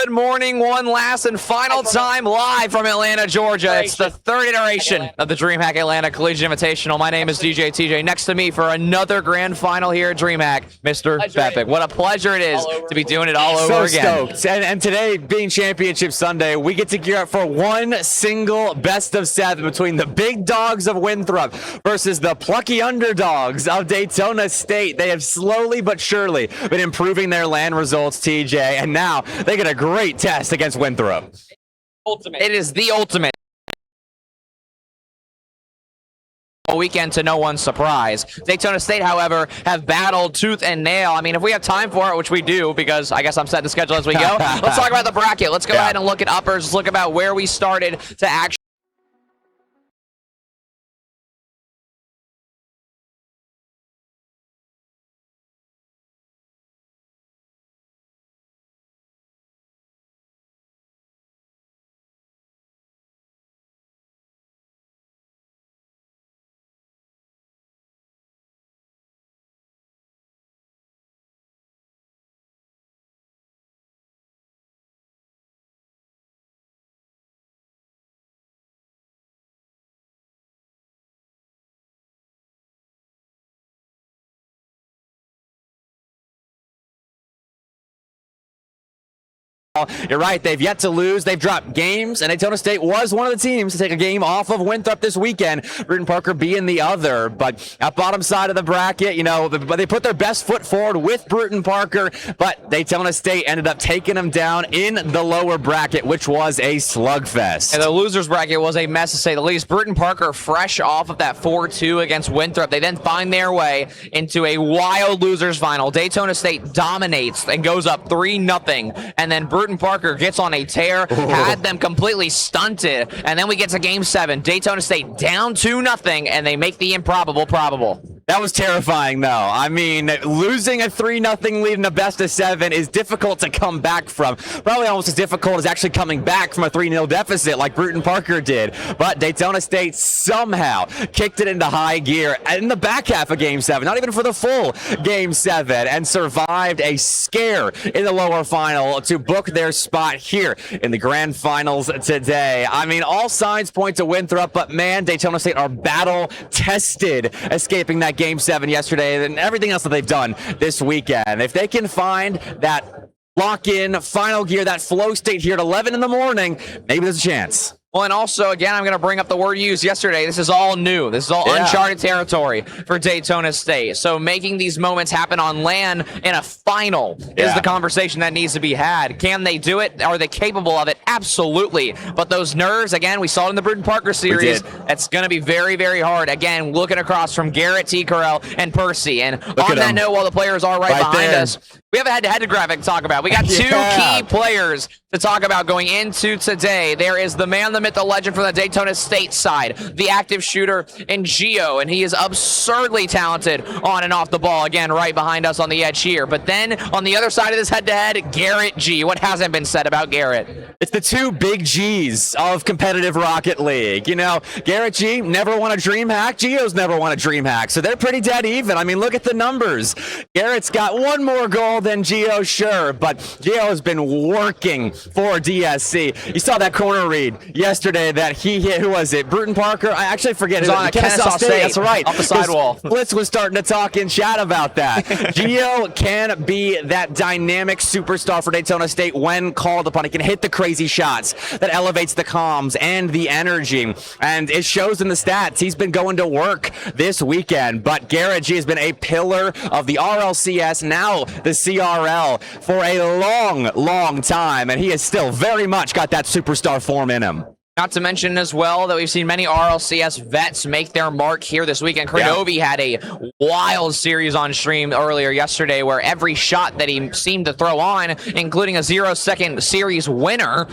Good morning, one last and final time live from Atlanta, Georgia. It's the third iteration of the Dreamhack Atlanta Collegiate Invitational. My name is DJ TJ. Next to me for another grand final here at Dreamhack, Mr. Bepic. What a pleasure it is to be doing it all over again. So stoked. And today, being Championship Sunday, we get to gear up for one single best of 7 between the big dogs of Winthrop versus the plucky underdogs of Daytona State. They have slowly but surely been improving their LAN results, TJ, and now they get a great test against Winthrop. It is the ultimate weekend to no one's surprise. Daytona State, however, have battled tooth and nail. I mean, if we have time for it, which we do, because I guess I'm setting the schedule as we go, let's talk about the bracket. Let's go ahead and look at uppers. Let's look about where we started to actually You're right, they've yet to lose. They've dropped games, and Daytona State was one of the teams to take a game off of Winthrop this weekend, Bruton Parker being the other. But at bottom side of the bracket, you know, they put their best foot forward with Bruton Parker, but Daytona State ended up taking them down in the lower bracket, which was a slugfest. And the losers bracket was a mess, to say the least. Bruton Parker fresh off of that 4-2 against Winthrop. They then find their way into a wild losers final. Daytona State dominates and goes up 3-0, and then Bruton Parker gets on a tear, had them completely stunted, and then we get to Game 7. Daytona State down 2-0, and they make the improbable probable. That was terrifying, though. I mean, losing a 3-0 lead in a best of 7 is difficult to come back from. Probably almost as difficult as actually coming back from a 3-0 deficit like Bruton Parker did. But Daytona State somehow kicked it into high gear in the back half of Game 7, not even for the full Game 7, and survived a scare in the lower final to book their spot here in the grand finals today. I mean, all signs point to Winthrop, but man, Daytona State are battle-tested, escaping that Game 7 yesterday and everything else that they've done this weekend. If they can find that lock-in final gear, that flow state here at 11 in the morning, maybe there's a chance. Well, and also, again, I'm going to bring up the word used yesterday. This is all new. This is all uncharted territory for Daytona State. So making these moments happen on LAN in a final is the conversation that needs to be had. Can they do it? Are they capable of it? Absolutely. But those nerves, again, we saw it in the Bruton Parker series. It's going to be very, very hard. Again, looking across from Garrett, T. Carell, and Percy. And on that note, while the players are right behind us, we have a head-to-head graphic to talk about. We got two key players to talk about going into today. There is the man, the myth, the legend from the Daytona State side, the active shooter in Gio, and he is absurdly talented on and off the ball. Again, right behind us on the edge here. But then on the other side of this head-to-head, Garrett G. What hasn't been said about Garrett? It's the two big G's of competitive Rocket League. You know, Garrett G never won a Dreamhack. Gio's never won a Dreamhack, so they're pretty dead even. I mean, look at the numbers. Garrett's got one more goal than Gio, sure, but Gio has been working for DSC. You saw that corner read yesterday that he hit. Who was it? Bruton Parker? I actually forget. It was on Kennesaw State. That's right. Off the sidewall. Blitz was starting to talk in chat about that. Gio can be that dynamic superstar for Daytona State when called upon. He can hit the crazy shots that elevates the comms and the energy, and it shows in the stats. He's been going to work this weekend, but Garrett G has been a pillar of the RLCS, now the CRL, for a long, long time, and he has still very much got that superstar form in him. Not to mention as well that we've seen many RLCS vets make their mark here this weekend. Credovi had a wild series on stream earlier yesterday where every shot that he seemed to throw on, including a 0-second series winner,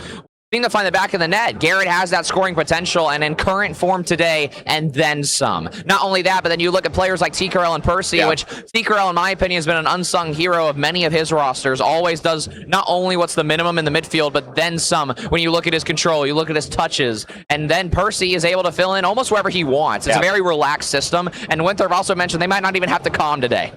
seemed to find the back of the net. Garrett has that scoring potential and in current form today, and then some. Not only that, but then you look at players like T. Carell and Percy, which T. Carell, in my opinion, has been an unsung hero of many of his rosters. Always does not only what's the minimum in the midfield, but then some. When you look at his control, you look at his touches, and then Percy is able to fill in almost wherever he wants. It's a very relaxed system, and Winthrop also mentioned they might not even have to calm today.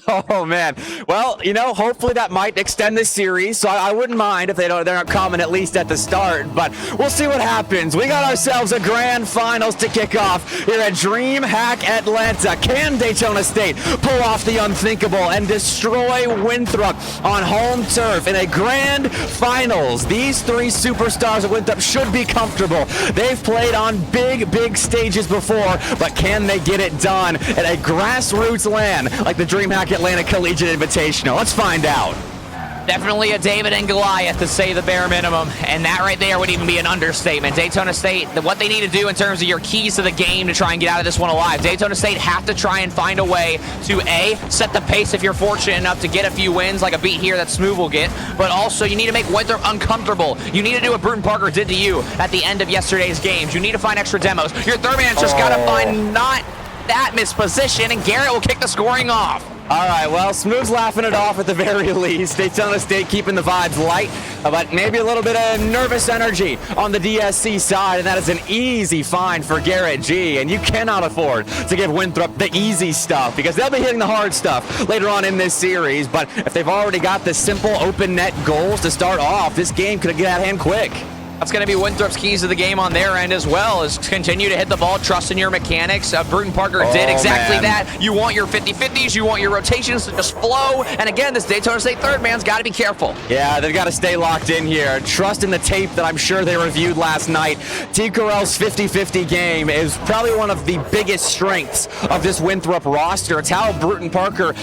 Oh man. Well, hopefully that might extend this series. So I wouldn't mind if they're not coming at least at the start. But we'll see what happens. We got ourselves a grand finals to kick off here at Dreamhack Atlanta. Can Daytona State pull off the unthinkable and destroy Winthrop on home turf in a grand finals? These three superstars of Winthrop should be comfortable. They've played on big stages before, but can they get it done at a grassroots land like the Dreamhack Atlanta Collegiate Invitational? Let's find out. Definitely a David and Goliath, to say the bare minimum, and that right there would even be an understatement. Daytona State, what they need to do in terms of your keys to the game to try and get out of this one alive, Daytona State have to try and find a way to A, set the pace if you're fortunate enough to get a few wins, like a beat here that Smooth will get, but also you need to make Winthrop uncomfortable. You need to do what Bruton Parker did to you at the end of yesterday's games. You need to find extra demos. Your third man's just got to find not that misposition, and Garrett will kick the scoring off. All right, well, Smooth's laughing it off at the very least. Daytona State keeping the vibes light, but maybe a little bit of nervous energy on the DSC side, and that is an easy find for Garrett G. And you cannot afford to give Winthrop the easy stuff because they'll be hitting the hard stuff later on in this series. But if they've already got the simple open net goals to start off, this game could get out of hand quick. That's going to be Winthrop's keys to the game on their end as well, is continue to hit the ball, trust in your mechanics. Bruton Parker did exactly that. You want your 50-50s, you want your rotations to just flow, and again, this Daytona State third man's got to be careful. Yeah, they've got to stay locked in here. Trust in the tape that I'm sure they reviewed last night. T. Correll's 50-50 game is probably one of the biggest strengths of this Winthrop roster. It's how Bruton Parker,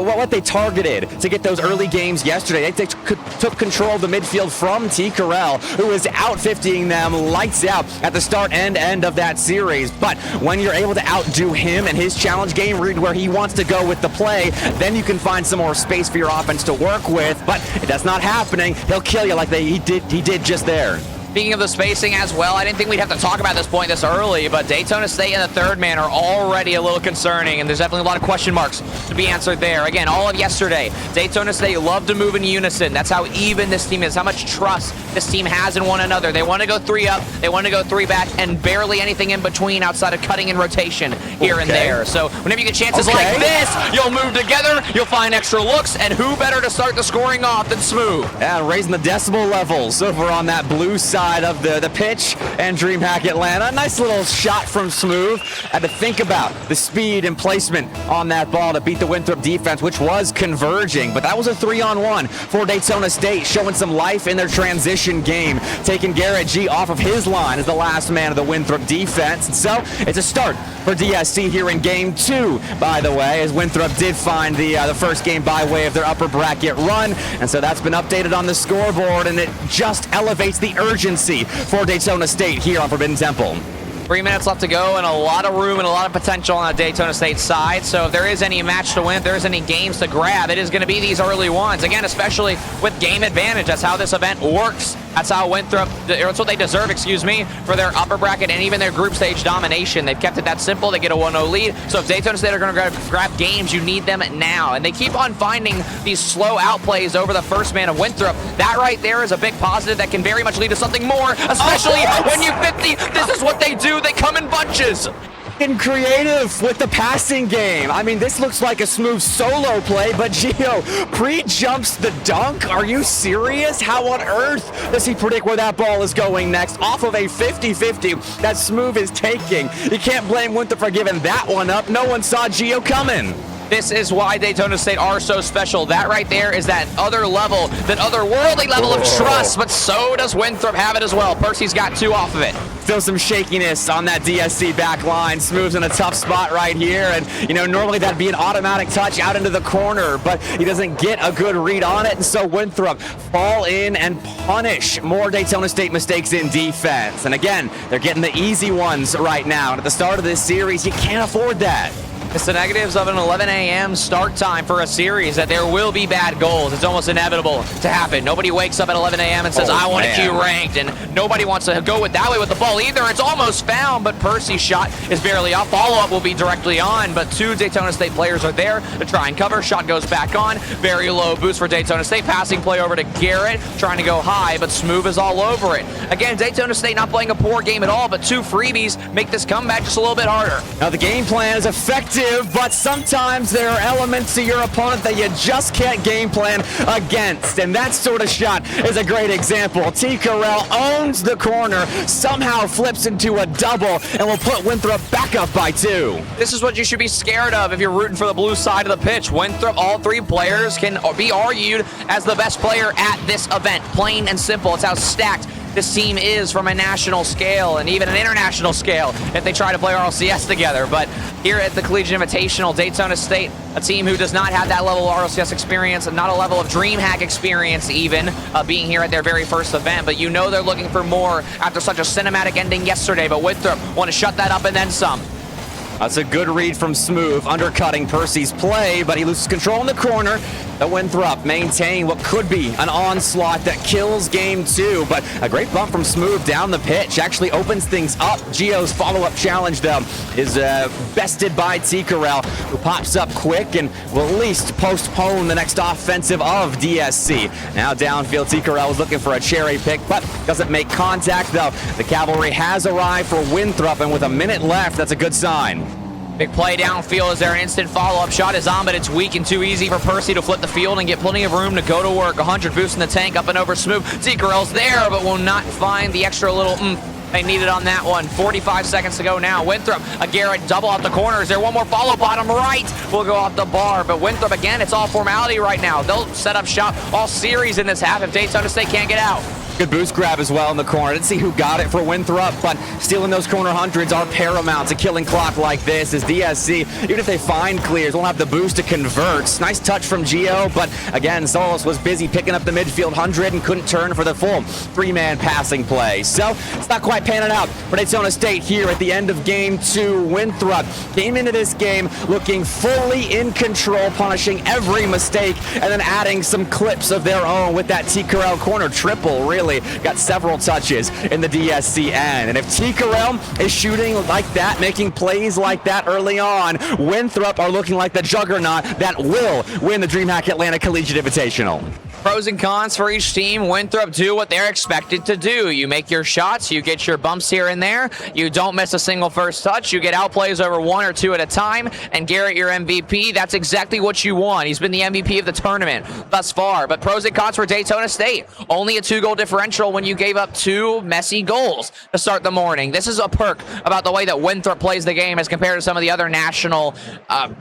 what they targeted to get those early games yesterday. They took control of the midfield from T. Correll, who is out 50ing them lights out at the start and end of that series. But when you're able to outdo him and his challenge game, read where he wants to go with the play, then you can find some more space for your offense to work with. But if that's not happening, he'll kill you like he did just there. Speaking of the spacing as well, I didn't think we'd have to talk about this point this early, but Daytona State and the third man are already a little concerning, and there's definitely a lot of question marks to be answered there. Again, all of yesterday, Daytona State love to move in unison. That's how even this team is, how much trust this team has in one another. They want to go 3 up, they want to go 3 back, and barely anything in between outside of cutting in rotation here and there. So whenever you get chances like this, you'll move together, you'll find extra looks, and who better to start the scoring off than Smooth? Yeah, raising the decibel levels over on that blue side of the pitch and Dreamhack Atlanta. Nice little shot from Smooth. Had to think about the speed and placement on that ball to beat the Winthrop defense, which was converging. But that was a 3-on-1 for Daytona State, showing some life in their transition game, taking Garrett G off of his line as the last man of the Winthrop defense. And so it's a start for DSC here in game 2, by the way, as Winthrop did find the first game by way of their upper bracket run. And so that's been updated on the scoreboard, and it just elevates the urgency for Daytona State here on Forbidden Temple. 3 minutes left to go, and a lot of room and a lot of potential on the Daytona State side. So if there is any match to win, if there is any games to grab, it is going to be these early ones. Again, especially with game advantage. That's how this event works. That's how Winthrop, that's what they deserve, for their upper bracket and even their group stage domination. They've kept it that simple. They get a 1-0 lead. So if Daytona State are going to grab games, you need them now. And they keep on finding these slow outplays over the first man of Winthrop. That right there is a big positive that can very much lead to something more, especially when you 50. This is what they do. They come in bunches. And creative with the passing game. I mean, this looks like a Smooth solo play, but Gio pre-jumps the dunk. Are you serious? How on earth does he predict where that ball is going next? Off of a 50-50 that Smooth is taking. You can't blame Winthrop for giving that one up. No one saw Gio coming. This is why Daytona State are so special. That right there is that other level, that otherworldly level of trust, but so does Winthrop have it as well. Percy's got 2 off of it. Still some shakiness on that DSC back line. Smooth's in a tough spot right here, and normally that'd be an automatic touch out into the corner, but he doesn't get a good read on it, and so Winthrop fall in and punish more Daytona State mistakes in defense. And again, they're getting the easy ones right now, and at the start of this series, you can't afford that. It's the negatives of an 11 a.m. start time for a series, that there will be bad goals. It's almost inevitable to happen. Nobody wakes up at 11 a.m. and says, I want to queue ranked, and nobody wants to go that way with the ball either. It's almost found, but Percy's shot is barely off. Follow-up will be directly on, but 2 Daytona State players are there to try and cover. Shot goes back on. Very low boost for Daytona State. Passing play over to Garrett, trying to go high, but Smooth is all over it. Again, Daytona State not playing a poor game at all, but 2 freebies make this comeback just a little bit harder. Now the game plan is effective effective, but sometimes there are elements to your opponent that you just can't game plan against, and that sort of shot is a great example. T. Carell owns the corner, somehow flips into a double, and will put Winthrop back up by 2. This is what you should be scared of if you're rooting for the blue side of the pitch. Winthrop, all 3 players can be argued as the best player at this event. Plain and simple. It's how stacked this team is from a national scale and even an international scale if they try to play RLCS together. But here at the Collegiate Invitational, Daytona State, a team who does not have that level of RLCS experience and not a level of Dreamhack experience even, being here at their very first event. But you know they're looking for more after such a cinematic ending yesterday. But Winthrop want to shut that up and then some. That's a good read from Smooth, undercutting Percy's play, but he loses control in the corner. The Winthrop maintain what could be an onslaught that kills game 2, but a great bump from Smooth down the pitch actually opens things up. Gio's follow-up challenge, though, is bested by T. Carell, who pops up quick and will at least postpone the next offensive of DSC. Now downfield, T. Carell is looking for a cherry pick, but doesn't make contact, though. The cavalry has arrived for Winthrop, and with a minute left, that's a good sign. Big play downfield. Is there an instant follow-up shot is on, but it's weak and too easy for Percy to flip the field and get plenty of room to go to work. 100 boost in the tank, up and over Smooth. T. Carell's there, but will not find the extra little they needed on that one. 45 seconds to go now. Winthrop, a Garrett double out the corner. Is there one more follow? Bottom right will go off the bar, but Winthrop, again, it's all formality right now. They'll set up shop all series in this half if Daytona State can't get out. Good boost grab as well in the corner. Didn't see who got it for Winthrop, but stealing those corner hundreds are paramount to killing clock like this as DSC, even if they find clears, won't have the boost to convert. Nice touch from Gio, but again, Solis was busy picking up the midfield 100 and couldn't turn for the full 3-man passing play. So it's not quite panning out for Daytona State here at the end of game 2. Winthrop came into this game looking fully in control, punishing every mistake, and then adding some clips of their own with that T. Carell corner triple. Really got several touches in the DSC end. And if T. Carell is shooting like that, making plays like that early on, Winthrop are looking like the juggernaut that will win the Dreamhack Atlanta Collegiate Invitational. Pros and cons for each team. Winthrop do what they're expected to do. You make your shots, you get your bumps here and there, you don't miss a single first touch, you get outplays over 1 or 2 at a time, and Garrett, your MVP, that's exactly what you want. He's been the MVP of the tournament thus far. But pros and cons for Daytona State. Only a 2-goal differential when you gave up 2 messy goals to start the morning. This is a perk about the way that Winthrop plays the game as compared to some of the other national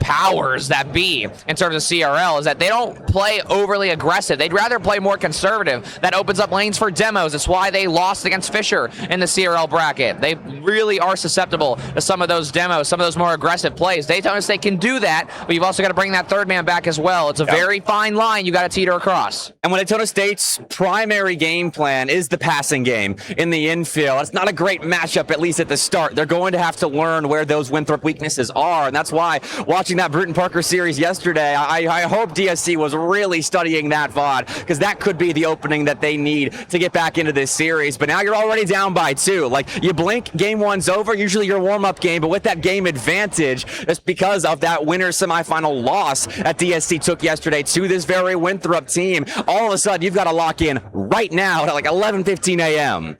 powers that be in terms of CRL, is that they don't play overly aggressive. They'd rather play more conservative. That opens up lanes for demos. It's why they lost against Fisher in the CRL bracket. They really are susceptible to some of those demos, some of those more aggressive plays. Daytona State can do that, but you've also got to bring that 3rd man back as well. It's a very fine line you got to teeter across. And when Daytona State's primary game plan is the passing game in the infield, it's not a great matchup, at least at the start. They're going to have to learn where those Winthrop weaknesses are, and that's why watching that Bruton Parker series yesterday, I hope DSC was really studying that VOD, because that could be the opening that they need to get back into this series. But now you're already down by 2. Like, you blink, game 1's over, usually your warm-up game, but with that game advantage, it's because of that winner semifinal loss that DSC took yesterday to this very Winthrop team. All of a sudden, you've got to lock in right now at like 11:15 a.m.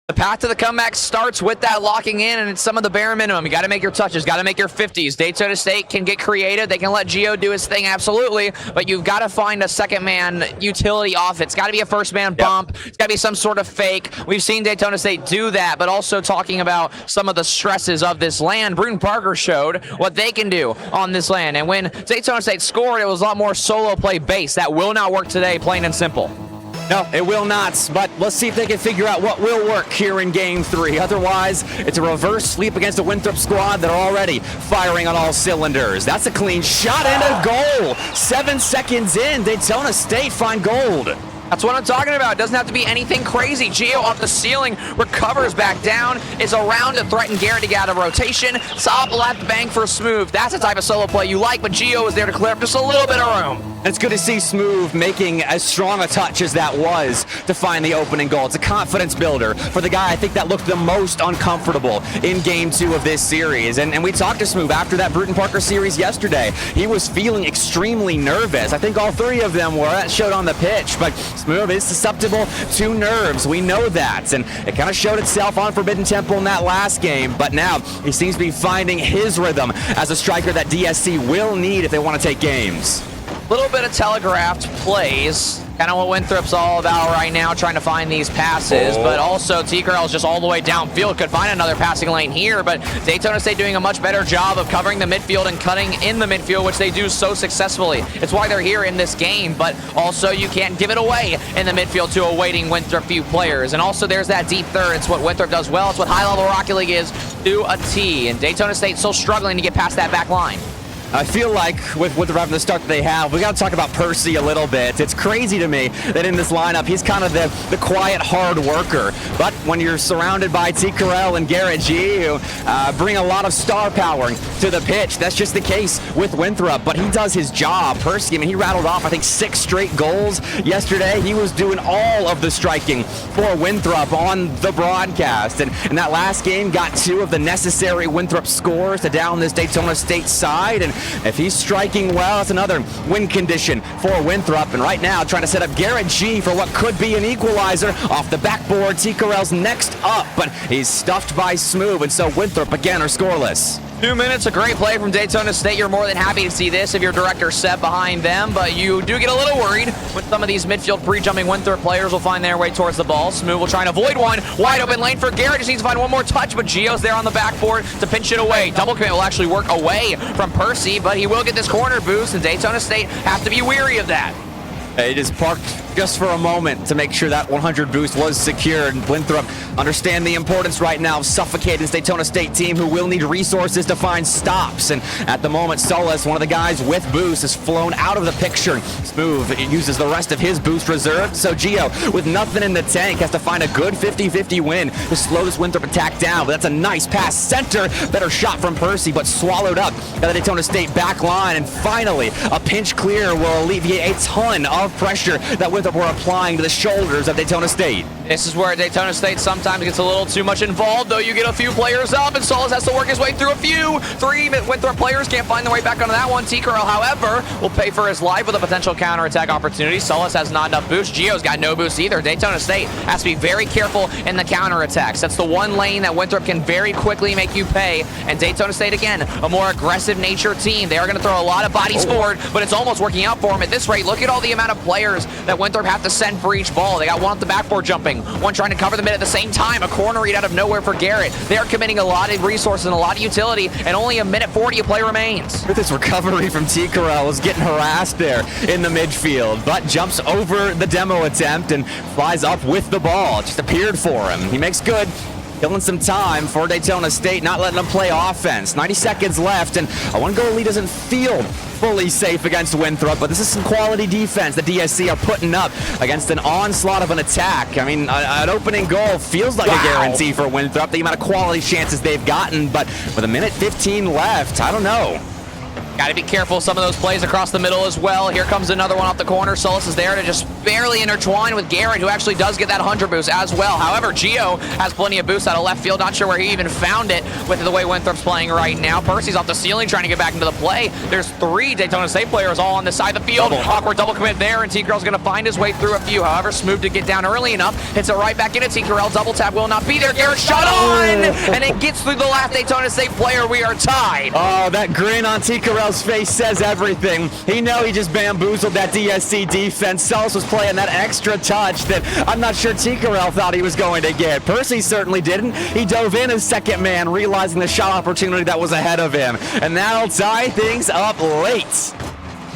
The path to the comeback starts with that locking in, and it's some of the bare minimum. You got to make your touches, got to make your 50s. Daytona State can get creative. They can let Gio do his thing, absolutely, but you've got to find a 2nd-man utility off it. It's got to be a 1st-man bump. It's got to be some sort of fake. We've seen Daytona State do that, but also talking about some of the stresses of this land. Bruton Parker showed what they can do on this land, and when Daytona State scored, it was a lot more solo play based. That will not work today, plain and simple. No, it will not, but let's see if they can figure out what will work here in Game 3. Otherwise, it's a reverse sweep against a Winthrop squad that are already firing on all cylinders. That's a clean shot and a goal. 7 seconds in, Daytona State find gold. That's what I'm talking about. It doesn't have to be anything crazy. Gio off the ceiling, recovers back down, is around to threaten Garrett to get out of rotation. Top left bank for Smooth. That's the type of solo play you like, but Gio is there to clear up just a little bit of room. It's good to see Smooth making as strong a touch as that was to find the opening goal. It's a confidence builder for the guy I think that looked the most uncomfortable in Game 2 of this series. And we talked to Smooth after that Bruton Parker series yesterday. He was feeling extremely nervous. I think all three of them were. That showed on the pitch, but Smooth is susceptible to nerves. We know that, and it kind of showed itself on Forbidden Temple in that last game, but now he seems to be finding his rhythm as a striker that DSC will need if they want to take games. Little bit of telegraphed plays, kind of what Winthrop's all about right now, trying to find these passes, but also T-Curl's just all the way downfield, could find another passing lane here, but Daytona State doing a much better job of covering the midfield and cutting in the midfield, which they do so successfully. It's why they're here in this game, but also you can't give it away in the midfield to a waiting Winthrop few players. And also there's that deep third. It's what Winthrop does well. It's what high-level Rocket League is to a T, and Daytona State still struggling to get past that back line. I feel like with the start that they have, we got to talk about Percy a little bit. It's crazy to me that in this lineup, he's kind of the quiet, hard worker. But when you're surrounded by T. Carell and Garrett G, who bring a lot of star power to the pitch, that's just the case with Winthrop. But he does his job. Percy, I mean, he rattled off, I think, 6 straight goals yesterday. He was doing all of the striking for Winthrop on the broadcast. And in that last game, got 2 of the necessary Winthrop scores to down this Daytona State side. And if he's striking well, it's another win condition for Winthrop. And right now, trying to set up Garrett G for what could be an equalizer off the backboard. T. Carell's next up, but he's stuffed by Smooth, and so Winthrop again are scoreless. 2 minutes, a great play from Daytona State. You're more than happy to see this if you're director Seb behind them, but you do get a little worried when some of these midfield pre-jumping Winthrop players will find their way towards the ball. Smooth will try and avoid one. Wide open lane for Garrett. Just needs to find one more touch, but Gio's there on the backboard to pinch it away. Double commit will actually work away from Percy, but he will get this corner boost, and Daytona State have to be weary of that. He just parked just for a moment to make sure that 100 boost was secured. And Winthrop understand the importance right now of suffocating this Daytona State team, who will need resources to find stops. And at the moment, Solis, one of the guys with boost, is flown out of the picture. Smooth uses the rest of his boost reserved, so Gio, with nothing in the tank, has to find a good 50-50 win to slow this Winthrop attack down. But that's a nice pass center. Better shot from Percy, but swallowed up by the Daytona State back line. And finally, a pinch clear will alleviate a ton of pressure that Winthrop were applying to the shoulders of Daytona State. This is where Daytona State sometimes gets a little too much involved, though. You get a few players up, and Solis has to work his way through a few. 3 Winthrop players can't find their way back onto that one. T-Curl, however, will pay for his life with a potential counterattack opportunity. Solis has not enough boost. Gio's got no boost either. Daytona State has to be very careful in the counterattacks. That's the one lane that Winthrop can very quickly make you pay. And Daytona State, again, a more aggressive nature team. They are going to throw a lot of bodies forward, but it's almost working out for them at this rate. Look at all the amount of players that Winthrop have to send for each ball. They got one up the backboard jumping, one trying to cover the mid at the same time, a corner read out of nowhere for Garrett. They are committing a lot of resources and a lot of utility, and only 1:40 of play remains. With this recovery from T. Carell, was getting harassed there in the midfield, but jumps over the demo attempt and flies up with the ball. Just appeared for him. He makes good. Killing some time for Daytona State, not letting them play offense. 90 seconds left, and a 1-goal lead doesn't feel fully safe against Winthrop, but this is some quality defense that DSC are putting up against an onslaught of an attack. I mean, an opening goal feels like a guarantee for Winthrop, the amount of quality chances they've gotten, but with 1:15 left, I don't know. Got to be careful some of those plays across the middle as well. Here comes another one off the corner. Solis is there to just barely intertwine with Garrett, who actually does get that 100 boost as well. However, Gio has plenty of boost out of left field. Not sure where he even found it with the way Winthrop's playing right now. Percy's off the ceiling trying to get back into the play. There's 3 Daytona State players all on the side of the field. Awkward double commit there, and T-Curl's going to find his way through a few. However, Smooth to get down early enough. Hits it right back into T-Curl. Double tap will not be there. Garrett shot on, and it gets through the last Daytona State player. We are tied. Oh, that grin on T-Curl's face says everything. He just bamboozled that DSC defense. Solis was playing that extra touch that I'm not sure T. Carell thought he was going to get. Percy certainly didn't. He dove in as second man, realizing the shot opportunity that was ahead of him. And that'll tie things up late.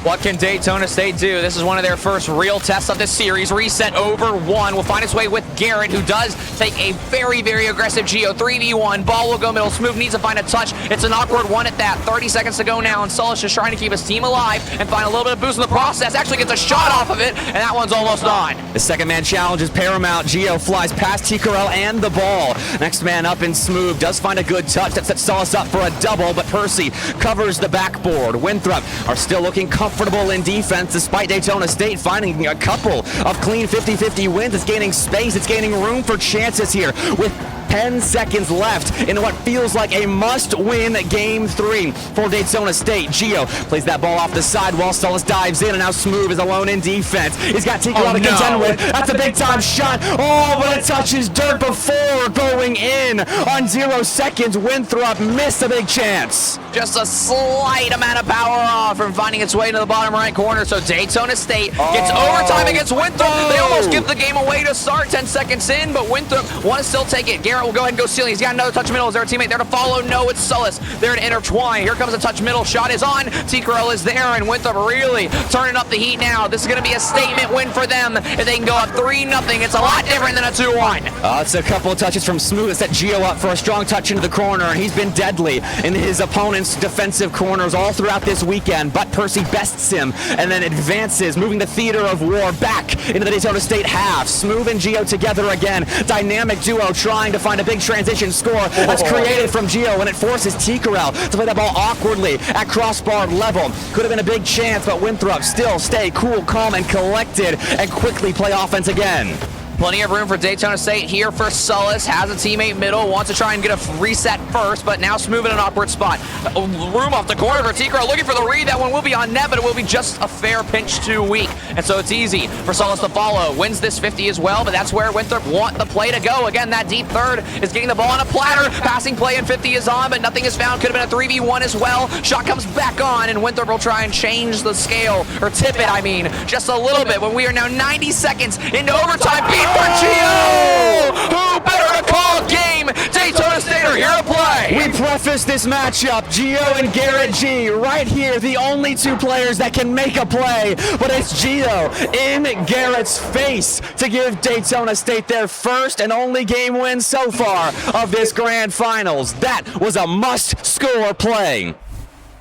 What can Daytona State do? This is one of their first real tests of this series. Reset over 1. Will find its way with Garrett, who does take a very, very aggressive Gio. 3v1. Ball will go middle. Smooth needs to find a touch. It's an awkward one at that. 30 seconds to go now, and Solis just trying to keep his team alive and find a little bit of boost in the process. Actually gets a shot off of it, and that one's almost on. The second man challenge is paramount. Gio flies past T. Carell and the ball. Next man up in Smooth. Does find a good touch that sets Solis up for a double, but Percy covers the backboard. Winthrop are still looking comfortable comfortable in defense, despite Daytona State finding a couple of clean 50-50 wins. It's gaining space. It's gaining room for chances here with 10 seconds left in what feels like a must-win Game 3 for Daytona State. Gio plays that ball off the side while Sullis dives in, and now Smooth is alone in defense. He's got Tico to contend with. That's a big-time shot. Oh, but it touches dirt before going in on 0 seconds. Winthrop missed a big chance. Just a slight amount of power off from finding its way into the bottom right corner, so Daytona State gets overtime against Winthrop. They almost give the game away to start 10 seconds in, but Winthrop want to still take it. Garrett will go ahead and go ceiling. He's got another touch middle. Is there a teammate there to follow? No, it's Sullis. They're to intertwine. Here comes a touch middle. Shot is on. T-Corell is there, and Winthrop really turning up the heat now. This is going to be a statement win for them if they can go up 3-0. It's a lot different than a 2-1. It's a couple of touches from Smooth that set Gio up for a strong touch into the corner, and he's been deadly in his opponent's defensive corners all throughout this weekend, but Percy bests him and then advances, moving the theater of war back into the Daytona State half. Smooth and Gio together again. Dynamic duo trying to find a big transition score that's created from Gio, and it forces T-Corell to play that ball awkwardly at crossbar level. Could have been a big chance, but Winthrop still stay cool, calm, and collected and quickly play offense again. Plenty of room for Daytona State here for Sullis. Has a teammate middle, wants to try and get a reset first, but now Smooth in an awkward spot. Room off the corner for T-Crow, looking for the read. That one will be on net, but it will be just a fair pinch too weak. And so it's easy for Sullis to follow. Wins this 50 as well, but that's where Winthrop want the play to go. Again, that deep third is getting the ball on a platter. Passing play in 50 is on, but nothing is found. Could have been a 3v1 as well. Shot comes back on, and Winthrop will try and change the scale, or tip it, I mean, just a little bit when we are now 90 seconds into overtime. Beat for Gio! Who better to call game? Daytona State are here to play. We preface this matchup, Gio and Garrett G. Right here, the only two players that can make a play, but it's Gio in Garrett's face to give Daytona State their first and only game win so far of this grand finals. That was a must-score play.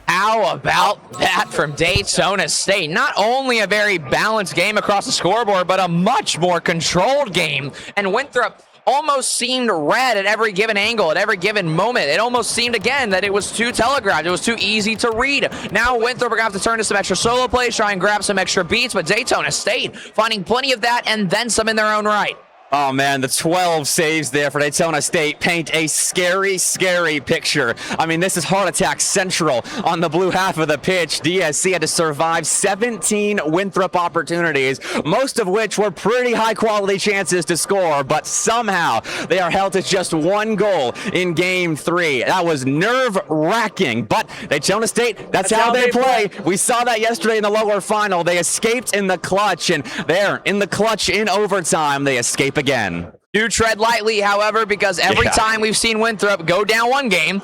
How about that from Daytona State? Not only a very balanced game across the scoreboard, but a much more controlled game. And Winthrop almost seemed red at every given angle, at every given moment. It almost seemed, again, that it was too telegraphed. It was too easy to read. Now Winthrop are going to have to turn to some extra solo plays, try and grab some extra beats, but Daytona State finding plenty of that and then some in their own right. Oh, man, the 12 saves there for Daytona State paint a scary, scary picture. I mean, this is heart attack central on the blue half of the pitch. DSC had to survive 17 Winthrop opportunities, most of which were pretty high-quality chances to score, but somehow they are held to just one goal in Game 3. That was nerve-wracking, but Daytona State, that's how they play. We saw that yesterday in the lower final. They escaped in the clutch, and there, in the clutch in overtime, they escape again. Do tread lightly, however, because every time we've seen Winthrop go down one game,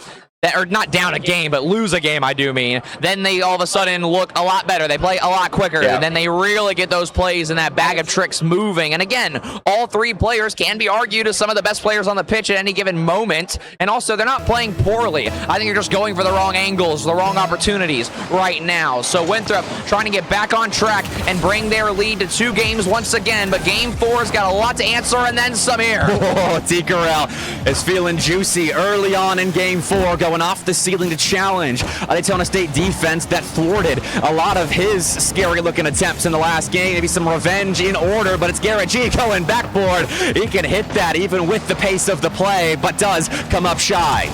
or not down a game, but lose a game, I do mean, then they all of a sudden look a lot better. They play a lot quicker, and then they really get those plays and that bag of tricks moving. And again, all three players can be argued as some of the best players on the pitch at any given moment. And also, they're not playing poorly. I think they're just going for the wrong angles, the wrong opportunities right now. So Winthrop trying to get back on track and bring their lead to 2 games once again. But Game 4's got a lot to answer and then some here. Oh, T-Corell is feeling juicy early on in Game 4, going off the ceiling to challenge a Daytona State defense that thwarted a lot of his scary-looking attempts in the last game. Maybe some revenge in order, but it's Garrett G going backboard. He can hit that even with the pace of the play, but does come up shy.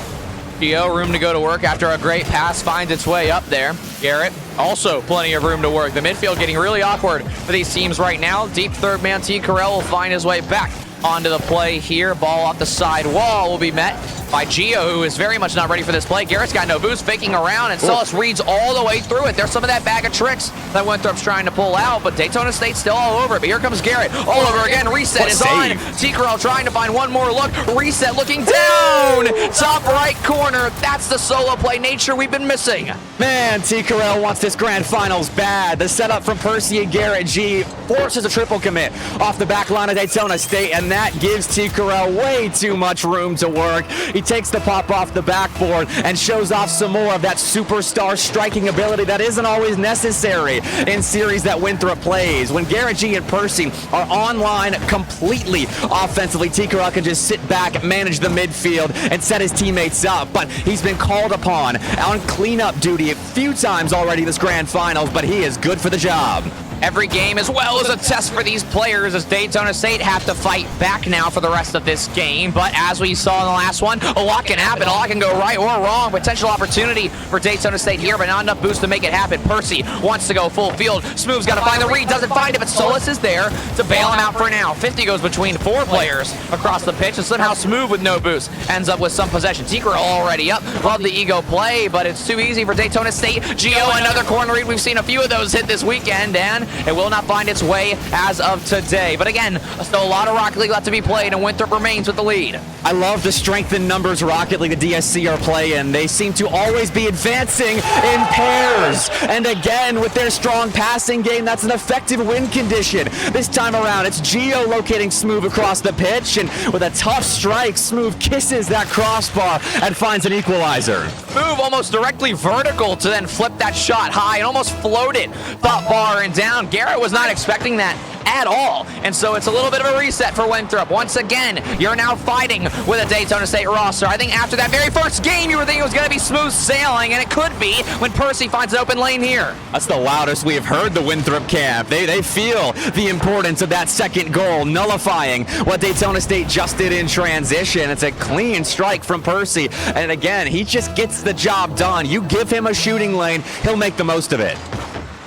Gio, room to go to work after a great pass finds its way up there. Garrett, also plenty of room to work. The midfield getting really awkward for these teams right now. Deep third man T-Corell will find his way back onto the play here. Ball off the side wall will be met by Gio, who is very much not ready for this play. Garrett's got no boost, faking around, and Sullis reads all the way through it. There's some of that bag of tricks that Winthrop's trying to pull out, but Daytona State's still all over it. But here comes Garrett, all over again. Reset is on. T-Corell trying to find one more look. Reset looking down. Top right corner. That's the solo play nature we've been missing. Man, T-Corell wants this grand finals bad. The setup from Percy and Garrett G forces a triple commit off the back line of Daytona State, and that gives T-Corell way too much room to work. He He takes the pop off the backboard and shows off some more of that superstar striking ability that isn't always necessary in series that Winthrop plays. When Garrett G and Percy are online completely offensively, T-Corral can just sit back, manage the midfield, and set his teammates up. But he's been called upon on cleanup duty a few times already this grand finals, but he is good for the job. Every game as well is a test for these players as Daytona State have to fight back now for the rest of this game. But as we saw in the last one, a lot can happen. A lot can go right or wrong. Potential opportunity for Daytona State here, but not enough boost to make it happen. Percy wants to go full field. Smooth's got to find the read. Doesn't find it, but Solus is there to bail him out for now. 50 goes between 4 players across the pitch, and somehow Smooth with no boost ends up with some possession. Tikra already up. Love the ego play, but it's too easy for Daytona State. Gio, another corner read. We've seen a few of those hit this weekend, and it will not find its way as of today. But again, still a lot of Rocket League left to be played, and Winthrop remains with the lead. I love the strength in numbers Rocket League, the DSC are playing. They seem to always be advancing in pairs. And again, with their strong passing game, that's an effective win condition. This time around, it's Gio locating Smooth across the pitch, and with a tough strike, Smooth kisses that crossbar and finds an equalizer. Move almost directly vertical to then flip that shot high and almost float it top bar and down. Garrett was not expecting that at all, and so it's a little bit of a reset for Winthrop. Once again, you're now fighting with a Daytona State roster. I think after that very first game, you were thinking it was going to be smooth sailing, and it could be when Percy finds an open lane here. That's the loudest we have heard the Winthrop camp. They feel the importance of that second goal, nullifying what Daytona State just did in transition. It's a clean strike from Percy, and again, he just gets the job done. You give him a shooting lane, he'll make the most of it.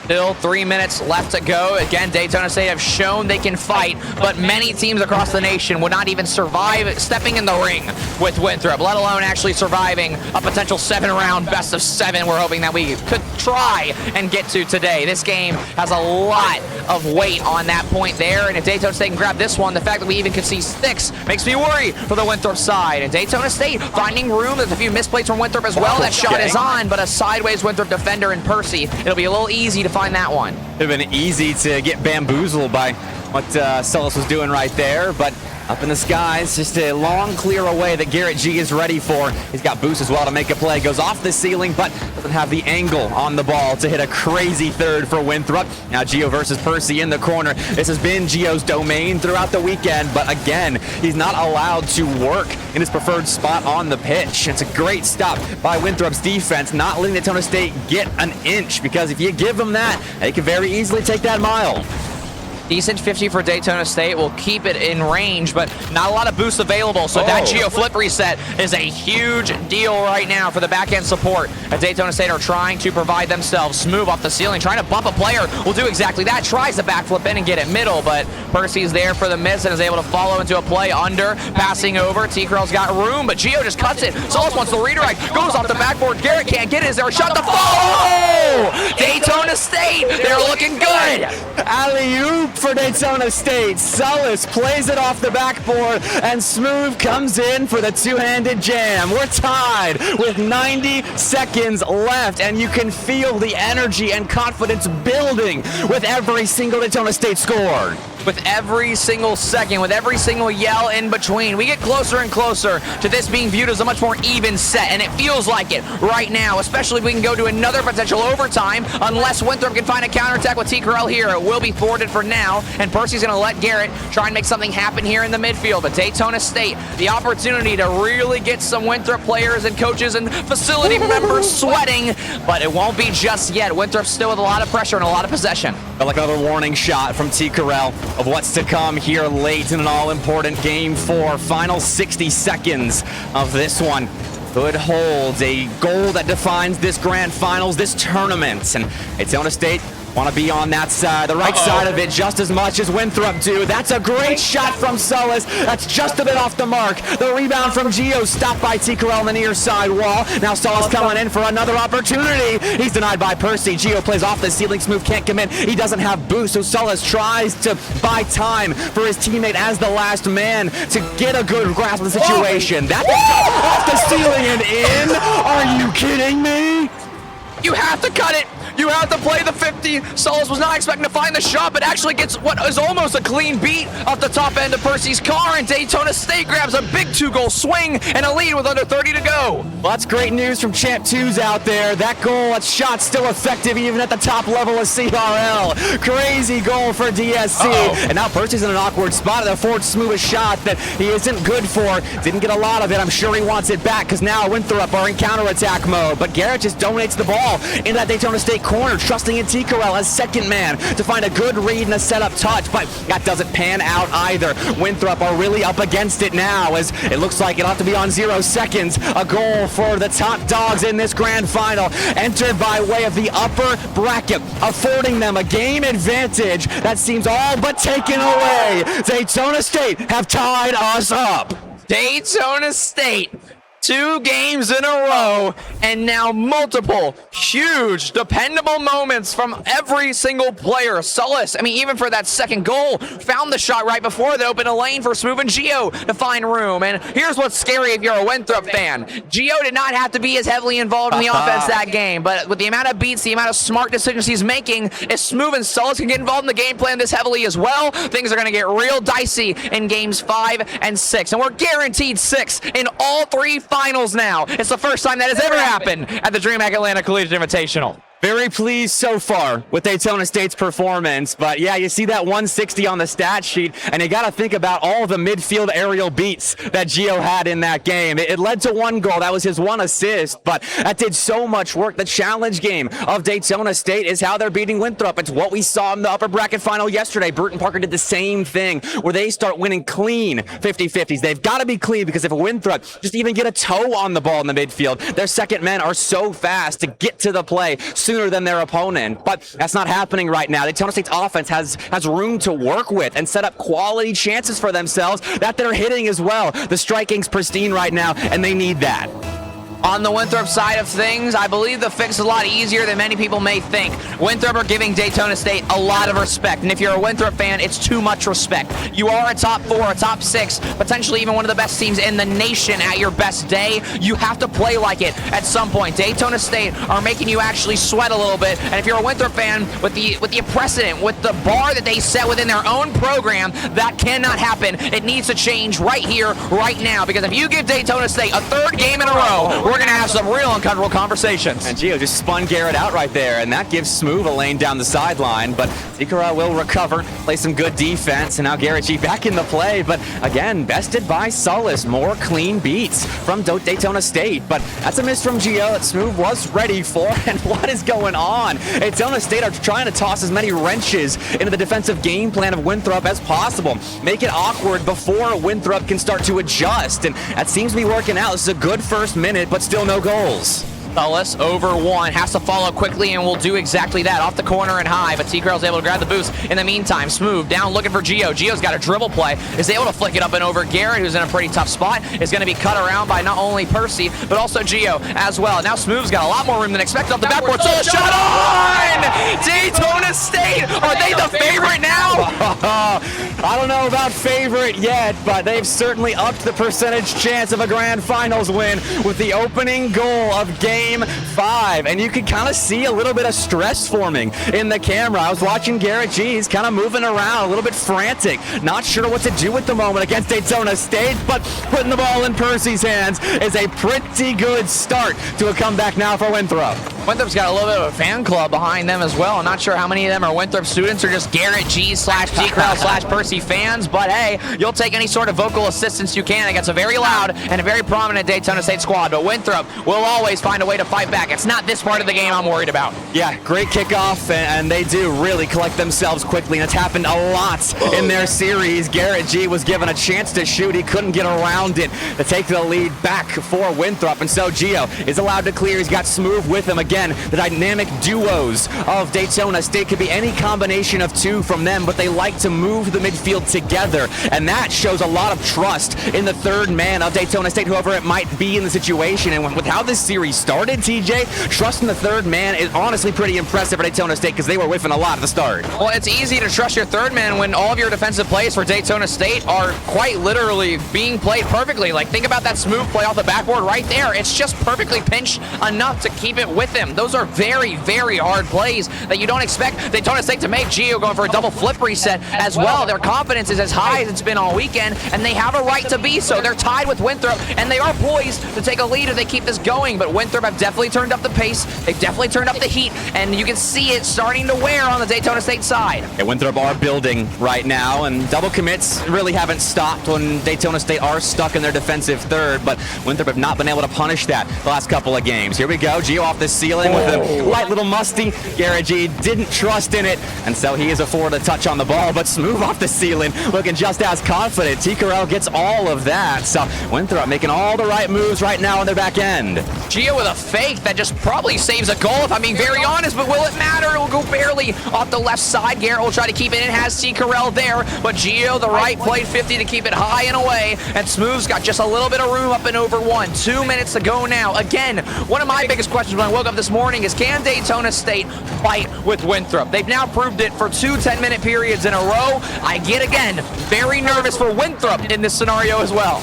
Still 3 minutes left to go. Again, Daytona State have shown they can fight, but many teams across the nation would not even survive stepping in the ring with Winthrop, let alone actually surviving a potential 7-round best of 7 we're hoping that we could try and get to today. This game has a lot of weight on that point there, and if Daytona State can grab this one, the fact that we even could see 6 makes me worry for the Winthrop side. And Daytona State finding room. There's a few misplays from Winthrop as well. That shot is on, but a sideways Winthrop defender in Percy. It'll be a little easy to find that one. It would have been easy to get bamboozled by what Solus was doing right there, but up in the skies, just a long clear away that Garrett G is ready for. He's got boost as well to make a play. Goes off the ceiling, but doesn't have the angle on the ball to hit a crazy third for Winthrop. Now Gio versus Percy in the corner. This has been Gio's domain throughout the weekend, but again, he's not allowed to work in his preferred spot on the pitch. It's a great stop by Winthrop's defense, not letting Daytona State get an inch, because if you give them that, they can very easily take that mile. Decent 50 for Daytona State will keep it in range, but not a lot of boosts available. So that Geo flip reset is a huge deal right now for the back-end support. Daytona State are trying to provide themselves. Smooth off the ceiling, trying to bump a player. Will do exactly that. Tries to backflip in and get it middle, but Percy's there for the miss and is able to follow into a play under, passing over. T-Curl's got room, but Geo just cuts it. Solus wants the redirect, goes off the backboard. Garrett can't get it. Is there a shot to follow? Daytona State, they're looking good. Alley-oop for Daytona State. Solus plays it off the backboard, and Smooth comes in for the two-handed jam. We're tied with 90 seconds left, and you can feel the energy and confidence building with every single Daytona State score. With every single second, with every single yell in between, we get closer and closer to this being viewed as a much more even set, and it feels like it right now, especially if we can go to another potential overtime, unless Winthrop can find a counterattack with T-Corral here. It will be thwarted for now, and Percy's going to let Garrett try and make something happen here in the midfield. But Daytona State, the opportunity to really get some Winthrop players and coaches and facility members sweating, but it won't be just yet. Winthrop's still with a lot of pressure and a lot of possession. Felt like another warning shot from T-Corral of what's to come here late in an all-important game 4. Final 60 seconds of this one could hold a goal that defines this grand finals, this tournament. And Daytona State want to be on that side, the right side of it, just as much as Winthrop do. That's a great shot from Solus. That's just a bit off the mark. The rebound from Gio, stopped by T-Corral on the near side wall. Now Solus coming in for another opportunity. He's denied by Percy. Gio plays off the ceiling. Smooth can't commit. He doesn't have boost, so Solus tries to buy time for his teammate as the last man to get a good grasp of the situation. That's off the ceiling and in. Are you kidding me? You have to cut it. You have to play the 50. Solus was not expecting to find the shot, but actually gets what is almost a clean beat off the top end of Percy's car, and Daytona State grabs a big 2-goal swing and a lead with under 30 to go. Well, that's great news from Champ 2's out there. That goal, that shot's still effective even at the top level of CRL. Crazy goal for DSC. And now Percy's in an awkward spot to forward smooth a shot that he isn't good for. Didn't get a lot of it. I'm sure he wants it back because now Winthrop are in counterattack mode. But Garrett just dominates the ball into that Daytona State corner, trusting in T-Corral as second man to find a good read and a setup touch. But that doesn't pan out either. Winthrop are really up against it now as it looks like it'll have to be on 0 seconds. A goal for the top dogs in this grand final, entered by way of the upper bracket, affording them a game advantage that seems all but taken away. Daytona State have tied us up. Daytona State, 2 games in a row, and now multiple huge, dependable moments from every single player. Solus, I mean, even for that second goal, found the shot right before that opened a lane for Smooth and Gio to find room. And here's what's scary if you're a Winthrop fan. Gio did not have to be as heavily involved in the offense that game, but with the amount of beats, the amount of smart decisions he's making, if Smooth and Solus can get involved in the game plan this heavily as well, things are going to get real dicey in games 5 and 6. And we're guaranteed 6 in all 3 finals now. It's the first time that has ever happened at the Dreamhack Atlanta Collegiate Invitational. Very pleased so far with Daytona State's performance, but yeah, you see that 160 on the stat sheet, and you got to think about all the midfield aerial beats that Gio had in that game. It led to 1 goal. That was his 1 assist, but that did so much work. The challenge game of Daytona State is how they're beating Winthrop. It's what we saw in the upper bracket final yesterday. Bruton Parker did the same thing, where they start winning clean 50-50s. They've got to be clean, because if Winthrop just even get a toe on the ball in the midfield, their second men are so fast to get to the play sooner than their opponent, but that's not happening right now. Daytona State's offense has room to work with and set up quality chances for themselves that they're hitting as well. The striking's pristine right now, and they need that. On the Winthrop side of things, I believe the fix is a lot easier than many people may think. Winthrop are giving Daytona State a lot of respect, and if you're a Winthrop fan, it's too much respect. You are a top 4, a top 6, potentially even one of the best teams in the nation at your best day. You have to play like it at some point. Daytona State are making you actually sweat a little bit, and if you're a Winthrop fan, with the precedent, with the bar that they set within their own program, that cannot happen. It needs to change right here, right now, because if you give Daytona State a 3rd game in a row, we're going to have some real uncomfortable conversations. And Gio just spun Garrett out right there, and that gives Smooth a lane down the sideline, but Zikara will recover, play some good defense, and now Garrett G back in the play, but again, bested by Solus. More clean beats from Daytona State, but that's a miss from Gio that Smooth was ready for, and what is going on? Daytona State are trying to toss as many wrenches into the defensive game plan of Winthrop as possible. Make it awkward before Winthrop can start to adjust, and that seems to be working out. This is a good first minute, but still no goals. Solus over 1, has to follow quickly and will do exactly that. Off the corner and high, but T-Curl's able to grab the boost. In the meantime, Smooth down looking for Gio. Gio's got a dribble play, is able to flick it up and over. Garrett, who's in a pretty tough spot, is going to be cut around by not only Percy, but also Gio as well. Now Smooth's got a lot more room than expected off the backboard. So shot on! Daytona State, are they the favorite now? I don't know about favorite yet, but they've certainly upped the percentage chance of a grand finals win with the opening goal of game 5, and you can kind of see a little bit of stress forming in the camera. I was watching Garrett G. He's kind of moving around, a little bit frantic, not sure what to do at the moment against Daytona State, but putting the ball in Percy's hands is a pretty good start to a comeback now for Winthrop. Winthrop's got a little bit of a fan club behind them as well. I'm not sure how many of them are Winthrop students or just Garrett G / G-Crowd / Percy fans, but hey, you'll take any sort of vocal assistance you can against a very loud and a very prominent Daytona State squad, but Winthrop will always find a way to fight back. It's not this part of the game I'm worried about. Yeah, great kickoff, and they do really collect themselves quickly, and it's happened a lot in their series. Garrett G was given a chance to shoot. He couldn't get around it to take the lead back for Winthrop, and so Gio is allowed to clear. He's got Smooth with him. Again, the dynamic duos of Daytona State could be any combination of 2 from them, but they like to move the midfield together, and that shows a lot of trust in the 3rd man of Daytona State, whoever it might be in the situation. And with how this series started, TJ, trust in the 3rd man is honestly pretty impressive for Daytona State, because they were whiffing a lot at the start. Well, it's easy to trust your 3rd man when all of your defensive plays for Daytona State are quite literally being played perfectly. Like, think about that Smooth play off the backboard right there. It's just perfectly pinched enough to keep it with him. him. Those are very, very hard plays that you don't expect Daytona State to make. Gio going for a double flip reset as well. Their confidence is as high as it's been all weekend, and they have a right to be so. They're tied with Winthrop, and they are poised to take a lead if they keep this going, but Winthrop have definitely turned up the pace. They've definitely turned up the heat, and you can see it starting to wear on the Daytona State side. Yeah, Winthrop are building right now, and double commits really haven't stopped when Daytona State are stuck in their defensive third, but Winthrop have not been able to punish that the last couple of games. Here we go, Gio off the ceiling with a light little musty. Garrett G didn't trust in it, and so he is afforded a touch on the ball, but Smooth off the ceiling, looking just as confident. T. Carell gets all of that, so Winthrop making all the right moves right now on their back end. Gio with a fake that just probably saves a goal, if I'm being very honest, but will it matter? It will go barely off the left side. Garrett will try to keep it in, has T. Carell there, but Gio, the right, played 50 to keep it high and away, and Smooth's got just a little bit of room up and over one. 2 minutes to go now. Again, one of my biggest questions when I woke up this morning is, can Daytona State fight with Winthrop? They've now proved it for 2 10-minute periods in a row. I get, again, very nervous for Winthrop in this scenario as well.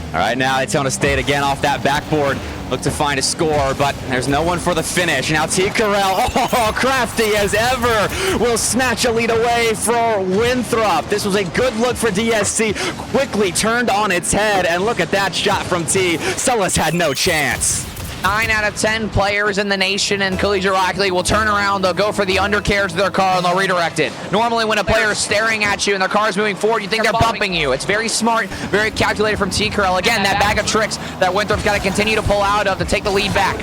All right, now Daytona State again off that backboard. Look to find a score, but there's no one for the finish. Now T. Carell, crafty as ever, will snatch a lead away for Winthrop. This was a good look for DSC. Quickly turned on its head, and look at that shot from T. Celis had no chance. 9 out of 10 players in the nation in Collegiate Rocket League will turn around, they'll go for the undercarriage of their car, and they'll redirect it. Normally when a player is staring at you and their car is moving forward, you think they're bumping you. It's very smart, very calculated from T. Carell. Again, that bag of tricks that Winthrop's got to continue to pull out of to take the lead back.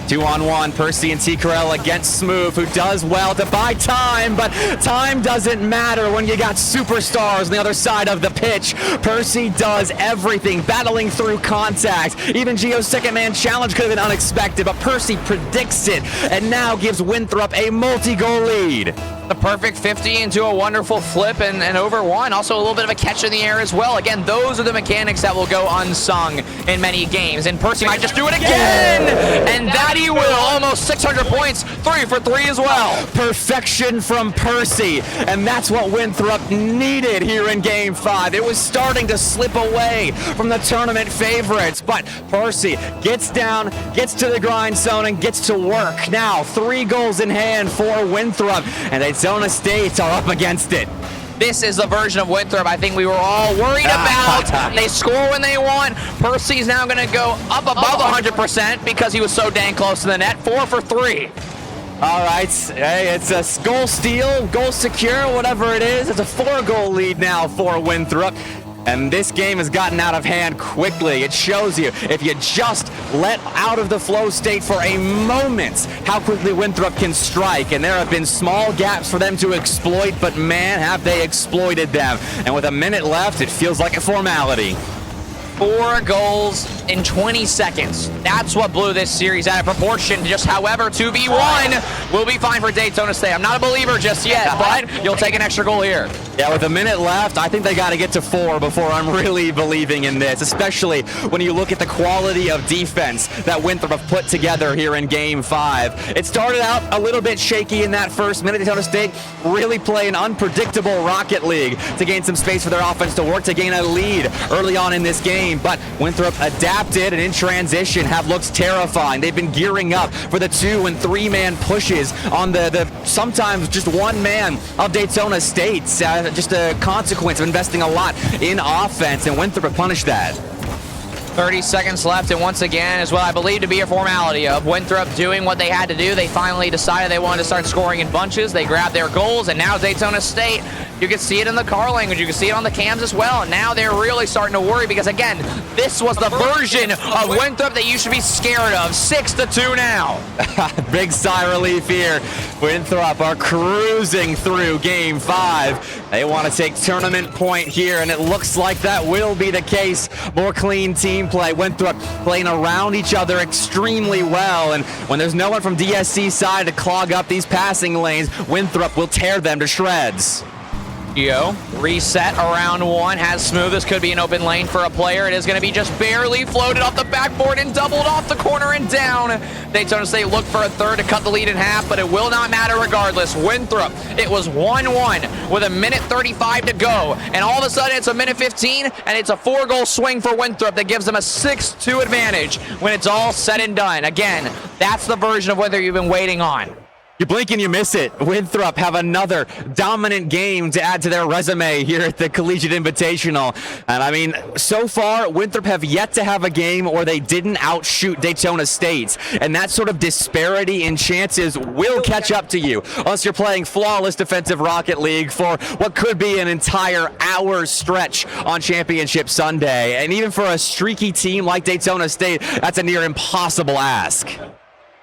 2-on-1, Percy and T. Carell against Smooth, who does well to buy time, but time doesn't matter when you got superstars on the other side of the pitch. Percy does everything, battling through contact. Even Gio's second man challenge could have been unexpected, but Percy predicts it and now gives Winthrop a multi-goal lead. The perfect 50 into a wonderful flip and over one. Also a little bit of a catch in the air as well. Again, those are the mechanics that will go unsung in many games. And Percy might just do it again! And that he will. Almost 600 points. 3 for 3 as well. Perfection from Percy. And that's what Winthrop needed here in Game 5. It was starting to slip away from the tournament favorites. But Percy gets down, gets to the grind zone, and gets to work. Now, 3 goals in hand for Winthrop. And Daytona State are up against it. This is the version of Winthrop I think we were all worried about. They score when they want. Percy's now going to go up above 100% because he was so dang close to the net. 4 for 3. All right, hey, it's a goal steal, goal secure, whatever it is. It's a 4-goal lead now for Winthrop. And this game has gotten out of hand quickly. It shows you, if you just let out of the flow state for a moment, how quickly Winthrop can strike. And there have been small gaps for them to exploit, but man, have they exploited them. And with a minute left, it feels like a formality. 4 goals in 20 seconds. That's what blew this series out of proportion. Just however, 2v1 will be fine for Daytona State. I'm not a believer just yet, but you'll take an extra goal here. Yeah, with a minute left, I think they got to get to 4 before I'm really believing in this, especially when you look at the quality of defense that Winthrop have put together here in Game 5. It started out a little bit shaky in that first minute. Daytona State really play an unpredictable Rocket League to gain some space for their offense to work to gain a lead early on in this game. But Winthrop adapted and in transition have looked terrifying. They've been gearing up for the 2- and 3-man pushes on the sometimes just one man of Daytona State. Just a consequence of investing a lot in offense, and Winthrop punished that. 30 seconds left, and once again, is what I believe to be a formality of Winthrop doing what they had to do. They finally decided they wanted to start scoring in bunches. They grabbed their goals, and now Daytona State, you can see it in the car language. You can see it on the cams as well. And now they're really starting to worry because, again, this was the version of Winthrop that you should be scared of. 6-2 now. Big sigh of relief here. Winthrop are cruising through Game 5. They want to take tournament point here, and it looks like that will be the case. More clean team play. Winthrop playing around each other extremely well, and when there's no one from DSC's side to clog up these passing lanes, Winthrop will tear them to shreds. Gio, reset around 1, has Smooth. This could be an open lane for a player. It is going to be just barely floated off the backboard and doubled off the corner and down. Daytona State looked for a third to cut the lead in half, but it will not matter regardless. Winthrop, it was 1-1 with a minute 35 to go, and all of a sudden it's a minute 15, and it's a 4-goal swing for Winthrop that gives them a 6-2 advantage when it's all said and done. Again, that's the version of Winthrop you've been waiting on. You blink and you miss it. Winthrop have another dominant game to add to their resume here at the Collegiate Invitational. And I mean, so far, Winthrop have yet to have a game where they didn't outshoot Daytona State. And that sort of disparity in chances will catch up to you unless you're playing flawless defensive Rocket League for what could be an entire hour stretch on Championship Sunday. And even for a streaky team like Daytona State, that's a near impossible ask.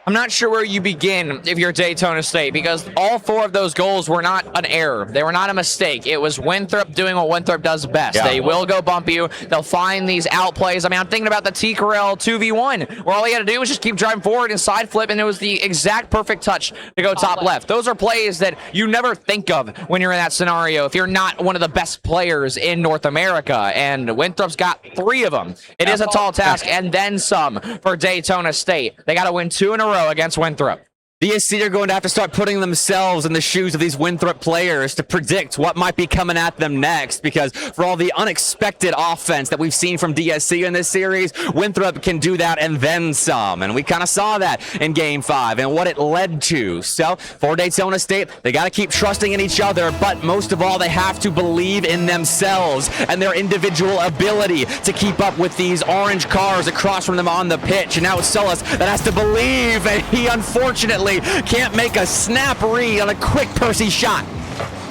I'm not sure where you begin if you're Daytona State, because all 4 of those goals were not an error. They were not a mistake. It was Winthrop doing what Winthrop does best. Yeah. They will go bump you. They'll find these outplays. I mean, I'm thinking about the T-Corral 2v1, where all you had to do was just keep driving forward and side flip, and it was the exact perfect touch to go top left. Those are plays that you never think of when you're in that scenario if you're not one of the best players in North America, and Winthrop's got 3 of them. It is a tall task, and then some for Daytona State. They got to win 2 in a row against Winthrop. DSC are going to have to start putting themselves in the shoes of these Winthrop players to predict what might be coming at them next, because for all the unexpected offense that we've seen from DSC in this series, Winthrop can do that and then some, and we kind of saw that in Game 5 and what it led to. So for Daytona State, they got to keep trusting in each other, but most of all, they have to believe in themselves and their individual ability to keep up with these orange cars across from them on the pitch. And now it's Solus that has to believe, and he unfortunately can't make a snap read on a quick Percy shot.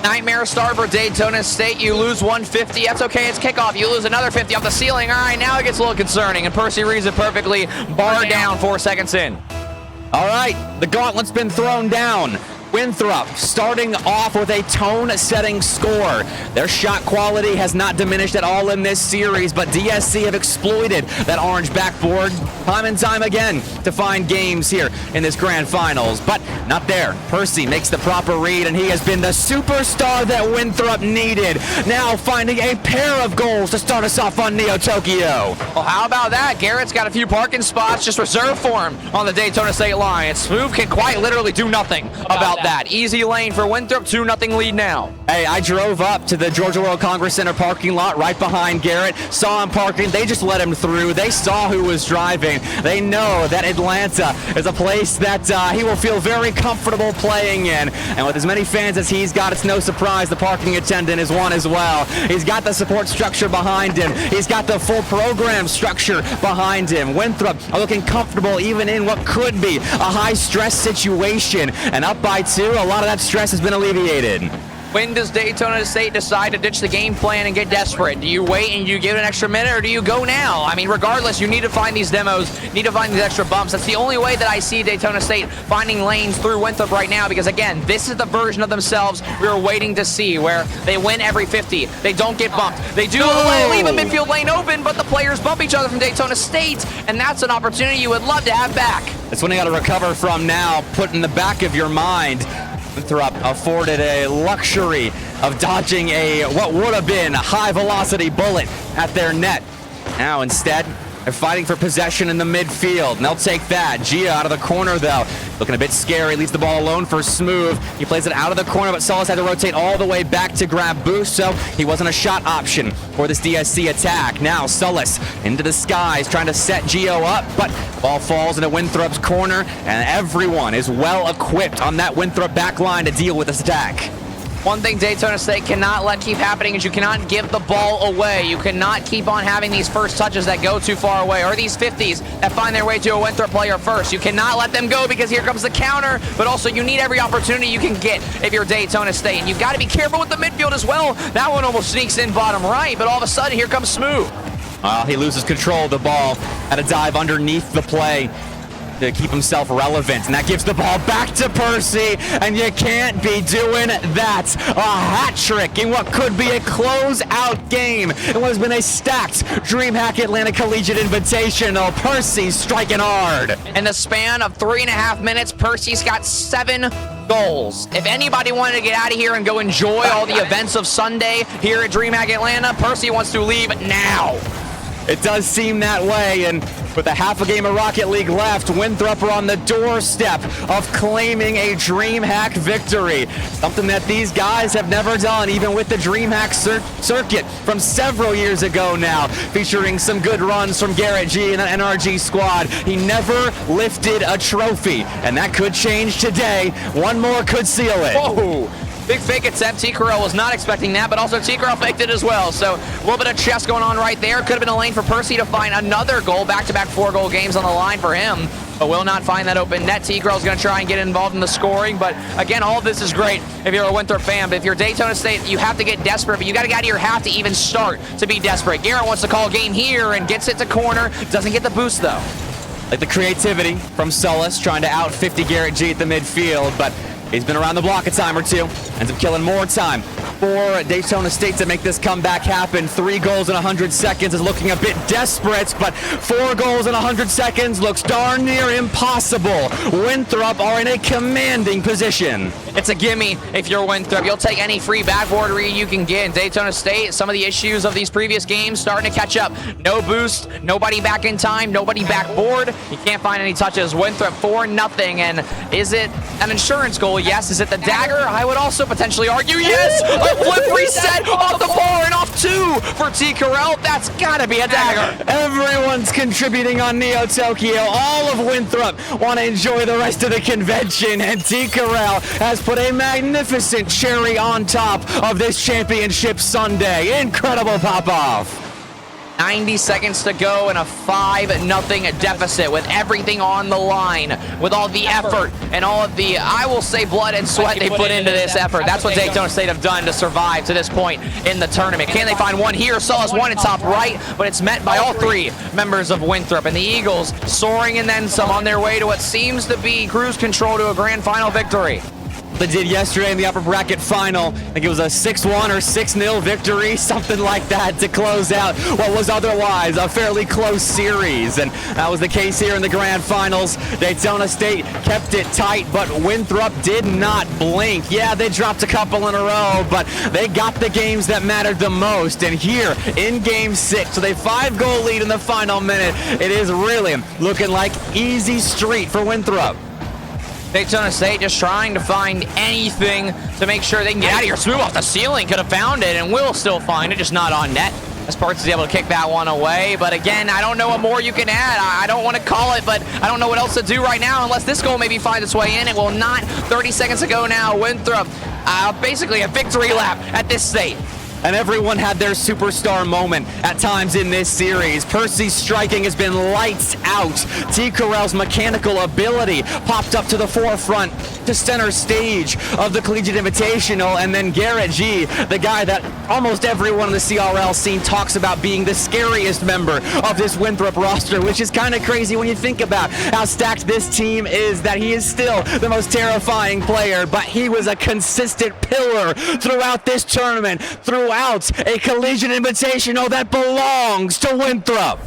Nightmare start for Daytona State. You lose 150. That's okay. It's kickoff. You lose another 50 off the ceiling. All right, now it gets a little concerning, and Percy reads it perfectly. Bar down 4 seconds in. All right, the gauntlet's been thrown down. Winthrop starting off with a tone-setting score. Their shot quality has not diminished at all in this series, but DSC have exploited that orange backboard time and time again to find games here in this grand finals, but not there. Percy makes the proper read, and he has been the superstar that Winthrop needed. Now finding a pair of goals to start us off on Neo Tokyo. Well, how about that? Garrett's got a few parking spots just reserved for him on the Daytona State line. Smooth can quite literally do nothing about that. Easy lane for Winthrop, 2-0 lead now. Hey, I drove up to the Georgia World Congress Center parking lot right behind Garrett, saw him parking, they just let him through. They saw who was driving. They know that Atlanta is a place that he will feel very comfortable playing in. And with as many fans as he's got, it's no surprise the parking attendant is one as well. He's got the support structure behind him. He's got the full program structure behind him. Winthrop are looking comfortable even in what could be a high-stress situation. And up by 2, a lot of that stress has been alleviated. When does Daytona State decide to ditch the game plan and get desperate? Do you wait and you give it an extra minute, or do you go now? I mean, regardless, you need to find these demos, need to find these extra bumps. That's the only way that I see Daytona State finding lanes through Winthrop right now, because again, this is the version of themselves we were waiting to see, where they win every 50. They don't get bumped. They do leave a midfield lane open, but the players bump each other from Daytona State, and that's an opportunity you would love to have back. That's when you got to recover from now, put in the back of your mind. Winthrop afforded a luxury of dodging what would have been a high-velocity bullet at their net. Now instead, they're fighting for possession in the midfield, and they'll take that. Gia out of the corner, though, looking a bit scary, leaves the ball alone for Smooth. He plays it out of the corner, but Solis had to rotate all the way back to grab Boost, so he wasn't a shot option for this DSC attack. Now Solis into the skies, trying to set Gio up, but the ball falls into Winthrop's corner, and everyone is well equipped on that Winthrop back line to deal with this attack. One thing Daytona State cannot let keep happening is you cannot give the ball away. You cannot keep on having these first touches that go too far away, or these 50s that find their way to a Winthrop player first. You cannot let them go, because here comes the counter, but also you need every opportunity you can get if you're Daytona State. And you've got to be careful with the midfield as well. That one almost sneaks in bottom right, but all of a sudden here comes Smooth. He loses control of the ball at a dive underneath the play to keep himself relevant, and that gives the ball back to Percy, and you can't be doing that. A hat trick in what could be a close-out game in what has been a stacked Dreamhack Atlanta Collegiate Invitational. Percy striking hard. In the span of 3.5 minutes, Percy's got 7 goals. If anybody wanted to get out of here and go enjoy all the events of Sunday here at Dreamhack Atlanta, Percy wants to leave now. It does seem that way, and with a half a game of Rocket League left, Winthrop are on the doorstep of claiming a Dreamhack victory. Something that these guys have never done, even with the Dreamhack circuit from several years ago now, featuring some good runs from Garrett G and the NRG squad. He never lifted a trophy, and that could change today. One more could seal it. Whoa. Big fake attempt. T-Corell was not expecting that, but also T-Corell faked it as well. So a little bit of chess going on right there. Could have been a lane for Percy to find another goal. Back-to-back 4-goal games on the line for him, but will not find that open net. T-Corell's going to try and get involved in the scoring, but again, all of this is great if you're a Winthrop fan. But if you're Daytona State, you have to get desperate, but you got to get out of your half to even start to be desperate. Garrett wants to call game here and gets it to corner. Doesn't get the boost, though. Like the creativity from Sullis trying to out 50 Garrett G at the midfield, but he's been around the block a time or two. Ends up killing more time for Daytona State to make this comeback happen. 3 goals in 100 seconds is looking a bit desperate, but 4 goals in 100 seconds looks darn near impossible. Winthrop are in a commanding position. It's a gimme if you're Winthrop. You'll take any free backboard read you can get. In Daytona State, some of the issues of these previous games starting to catch up. No boost, nobody back in time, nobody backboard. You can't find any touches. Winthrop 4-0. And is it an insurance goal? Yes. Is it the dagger? I would also potentially argue yes. A flip reset off the bar and off 2 for T-Corell. That's gotta be a dagger. Everyone's contributing on Neo Tokyo. All of Winthrop want to enjoy the rest of the convention, and T-Corell has put a magnificent cherry on top of this championship Sunday. Incredible pop-off. 90 seconds to go and a 5-0 deficit with everything on the line, with all the effort and all of the, I will say, blood and sweat they put into this effort. That's what Daytona State have done to survive to this point in the tournament. Can they find one here? Sullis one in top right, but it's met by all 3 members of Winthrop, and the Eagles soaring and then some on their way to what seems to be cruise control to a grand final victory. They did yesterday in the upper bracket final. I think it was a 6-1 or 6-0 victory, something like that, to close out what was otherwise a fairly close series. And that was the case here in the grand finals. Daytona State kept it tight, but Winthrop did not blink. Yeah, they dropped a couple in a row, but they got the games that mattered the most. And here in game 6, with a 5-goal lead in the final minute, it is really looking like easy street for Winthrop. Daytona State just trying to find anything to make sure they can get out of here. Smooth off the ceiling, could have found it and will still find it, just not on net. As Parks is able to kick that one away. But again, I don't know what more you can add. I don't want to call it, but I don't know what else to do right now unless this goal maybe finds its way in. It will not. 30 seconds ago now, Winthrop, basically a victory lap at this state. And everyone had their superstar moment at times in this series. Percy's striking has been lights out. T-Corell's mechanical ability popped up to the forefront, to center stage of the Collegiate Invitational. And then Garrett G, the guy that almost everyone in the CRL scene talks about being the scariest member of this Winthrop roster, which is kind of crazy when you think about how stacked this team is, that he is still the most terrifying player, but he was a consistent pillar throughout this tournament, throughout a Collegiate Invitational that belongs to Winthrop.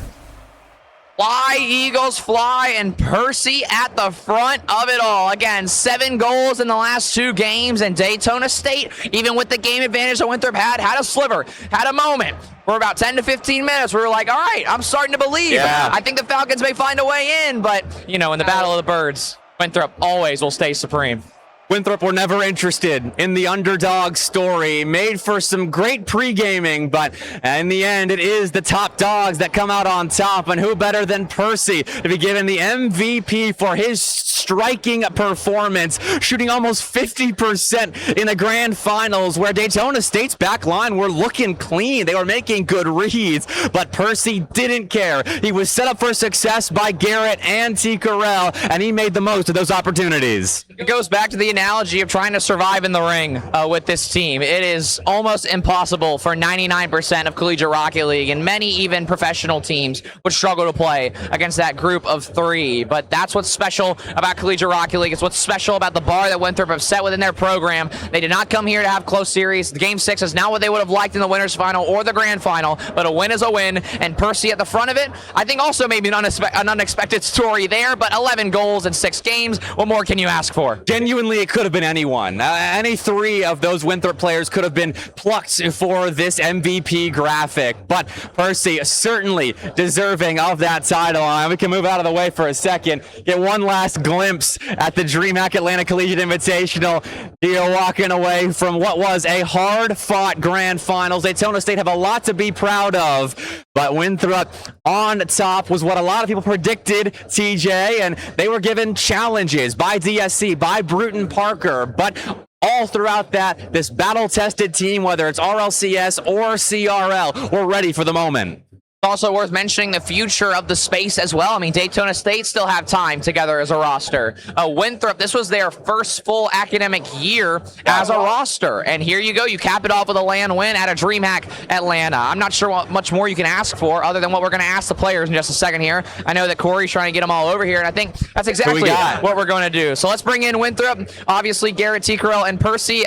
Fly, Eagles, fly, and Percy at the front of it all. Again, 7 goals in the last 2 games, and Daytona State, even with the game advantage that Winthrop had a sliver, had a moment. For about 10 to 15 minutes, we were like, all right, I'm starting to believe. Yeah. I think the Falcons may find a way in, but, you know, in the Battle of the Birds, Winthrop always will stay supreme. Winthrop were never interested in the underdog story. Made for some great pre-gaming, but in the end, it is the top dogs that come out on top. And who better than Percy to be given the MVP for his striking performance, shooting almost 50% in the grand finals, where Daytona State's back line were looking clean. They were making good reads, but Percy didn't care. He was set up for success by Garrett and T-Corell, and he made the most of those opportunities. It goes back to the analogy of trying to survive in the ring with this team. It is almost impossible for 99% of Collegiate Rocket League, and many even professional teams would struggle to play against that group of 3. But that's what's special about Collegiate Rocket League. It's what's special about the bar that Winthrop have set within their program. They did not come here to have close series. The Game 6 is not what they would have liked in the winners final or the grand final, but a win is a win, and Percy at the front of it, I think also maybe an unexpected story there, but 11 goals in 6 games. What more can you ask for? Genuinely could have been anyone. Any three of those Winthrop players could have been plucked for this MVP graphic. But Percy certainly deserving of that title. We can move out of the way for a second. Get one last glimpse at the Dreamhack Atlanta Collegiate Invitational. You're walking away from what was a hard-fought grand finals. Daytona State have a lot to be proud of, but Winthrop on top was what a lot of people predicted, TJ, and they were given challenges by DSC, by Bruton Parker, but all throughout that, this battle-tested team, whether it's RLCS or CRL, we're ready for the moment. Also worth mentioning the future of the space as well. I mean, Daytona State still have time together as a roster. Winthrop, this was their first full academic year as a roster. And here you go. You cap it off with a LAN win at a Dreamhack Atlanta. I'm not sure what much more you can ask for other than what we're going to ask the players in just a second here. I know that Corey's trying to get them all over here, and I think that's exactly what we're going to do. So let's bring in Winthrop. Obviously, Garrett, T-Corell, and Percy.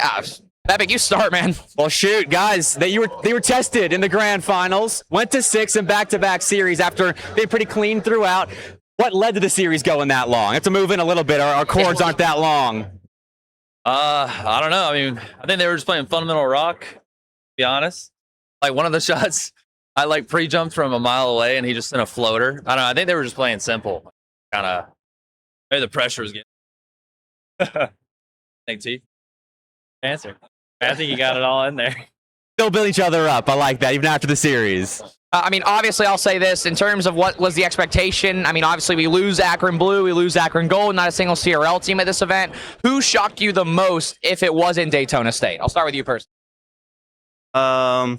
Epic, you start, man. Well, shoot, guys, they were tested in the grand finals, went to 6 in back-to-back series after being pretty clean throughout. What led to the series going that long? I have to move in a little bit. Our cords aren't that long. I don't know. I mean, I think they were just playing fundamental rock, to be honest. Like, one of the shots, I, like, pre-jumped from a mile away, and he just sent a floater. I don't know. I think they were just playing simple. Kind of, maybe the pressure was getting. Thank T. Answer. I think you got it all in there. Still build each other up. I like that, even after the series. I mean, obviously, I'll say this in terms of what was the expectation. I mean, obviously, we lose Akron Blue, we lose Akron Gold, not a single CRL team at this event. Who shocked you the most if it wasn't Daytona State? I'll start with you, personally. I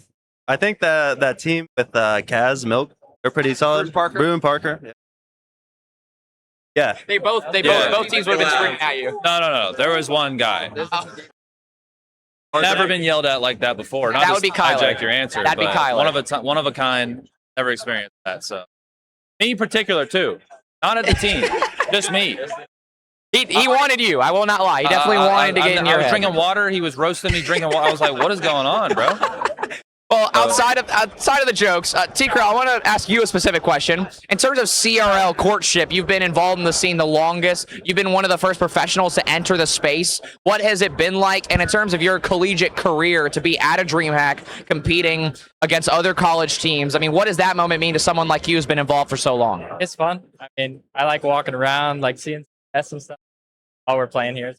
think that team with Kaz, Milk, they're pretty solid. Bruton Parker. Yeah. Both teams would have been screaming at you. No. There was one guy. Never been yelled at like that before. Not that would be Kyler. Hijack your answer. That'd be Kyler. One of a kind. Never experienced that. So, me in particular too. Not at the team. Just me. He wanted you. I will not lie. He definitely wanted to get in your head. I was drinking water. He was roasting me drinking water. I was like, what is going on, bro? Well, outside of the jokes, T-Corell, I want to ask you a specific question. In terms of CRL courtship, you've been involved in the scene the longest. You've been one of the first professionals to enter the space. What has it been like? And in terms of your collegiate career, to be at a Dreamhack, competing against other college teams, I mean, what does that moment mean to someone like you who's been involved for so long? It's fun. I mean, I like walking around, like seeing some stuff while we're playing here.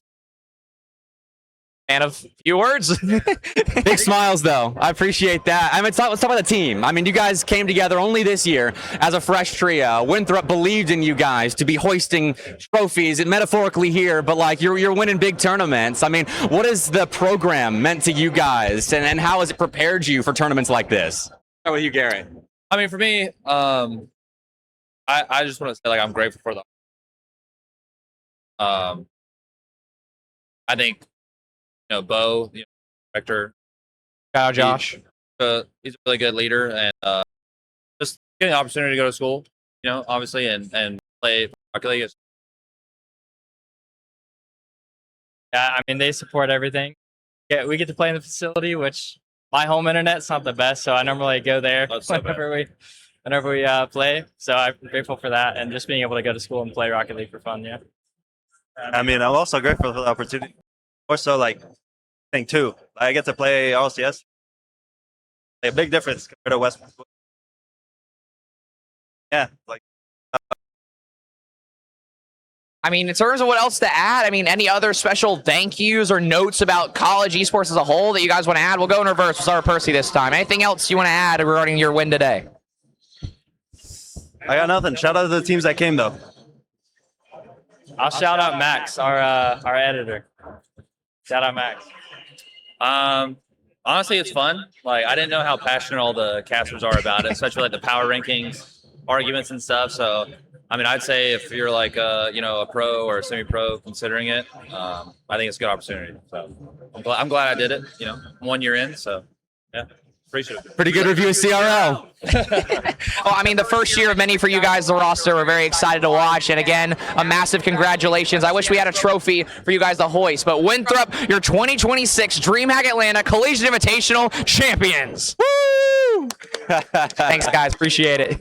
Man of few words. Big smiles, though. I appreciate that. I mean, let's talk about the team. I mean, you guys came together only this year as a fresh trio. Winthrop believed in you guys to be hoisting trophies, metaphorically here, but like you're winning big tournaments. I mean, what has the program meant to you guys, and how has it prepared you for tournaments like this? Start with you, Garrett. I mean, for me, I just want to say, like, I'm grateful for I think, Bo, director. Shout out Josh. He's a really good leader, and just getting the opportunity to go to school, obviously, and play Rocket League. Yeah, I mean, they support everything. Yeah, we get to play in the facility, which my home internet's not the best, so I normally go there whenever we play. So I'm grateful for that, and just being able to go to school and play Rocket League for fun. Yeah. I mean, I'm also grateful for the opportunity. Also, like, thing too, I get to play RLCS. A big difference compared to West. Yeah, like. I mean, in terms of what else to add, I mean, any other special thank yous or notes about college esports as a whole that you guys want to add? We'll go in reverse. We'll start with Percy this time. Anything else you want to add regarding your win today? I got nothing. Shout out to the teams that came, though. I'll shout out Max, our editor. Shout out Max. Honestly, it's fun. Like, I didn't know how passionate all the casters are about it, especially like the power rankings, arguments and stuff. So, I mean, I'd say if you're like a pro or a semi-pro considering it, I think it's a good opportunity. So I'm glad I did it. 1 year in. So yeah, appreciate it. Pretty good review of CRL. Well, I mean, the first year of many for you guys, the roster. We're very excited to watch. And again, a massive congratulations. I wish we had a trophy for you guys to hoist. But Winthrop, your 2026 Dreamhack Atlanta Collegiate Invitational champions. Woo! Thanks, guys. Appreciate it.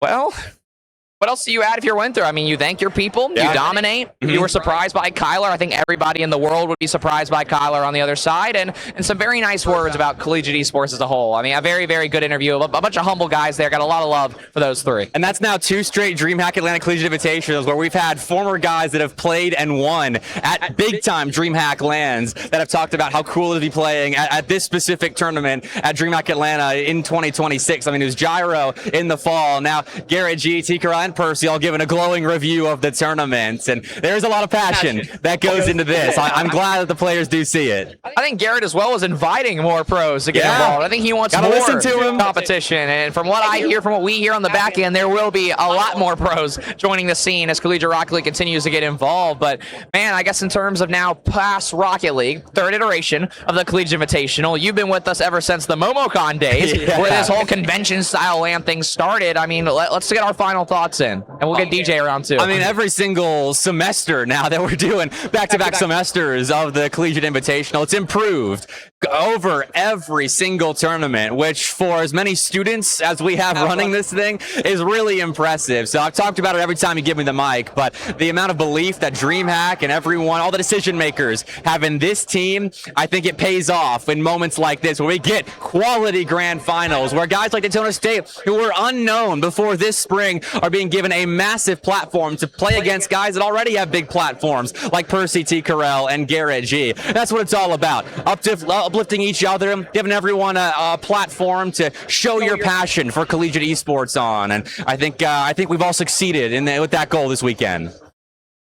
Well, What else do you add if you're Winthrop? I mean, you thank your people, you dominate. You were surprised by Kyler. I think everybody in the world would be surprised by Kyler on the other side, and some very nice words about collegiate esports as a whole. I mean, a very, very good interview. A bunch of humble guys there. Got a lot of love for those three. And that's now 2 straight Dreamhack Atlanta Collegiate Invitationals where we've had former guys that have played and won at big-time Dreamhack lands that have talked about how cool it is to be playing at this specific tournament at Dreamhack Atlanta in 2026. I mean, it was Gyro in the fall. Now, Garrett G, Tikara, and Percy all giving a glowing review of the tournament. And there's a lot of passion that goes into this. I'm glad that the players do see it. I think Garrett as well is inviting more pros to get involved. I think he wants more listen to him. competition. And from what I hear, from what we hear on the back end, there will be a lot more pros joining the scene as Collegiate Rocket League continues to get involved. But man, I guess in terms of now past Rocket League, 3rd iteration of the Collegiate Invitational, you've been with us ever since the MomoCon days, where this whole convention-style LAN thing started. I mean, let's get our final thoughts in, and we'll get DJ around too. I mean, every single semester now that we're doing back-to-back semesters of the Collegiate Invitational, it's improved over every single tournament, which for as many students as we have running this thing is really impressive. So I've talked about it every time you give me the mic, but the amount of belief that Dreamhack and everyone, all the decision makers have in this team, I think it pays off in moments like this where we get quality grand finals, where guys like Daytona State, who were unknown before this spring, are being given a massive platform to play against guys that already have big platforms like Percy T. Carell and Garrett G. That's what it's all about. Uplifting each other, giving everyone a platform to show your passion for collegiate esports on. And I think we've all succeeded with that goal this weekend.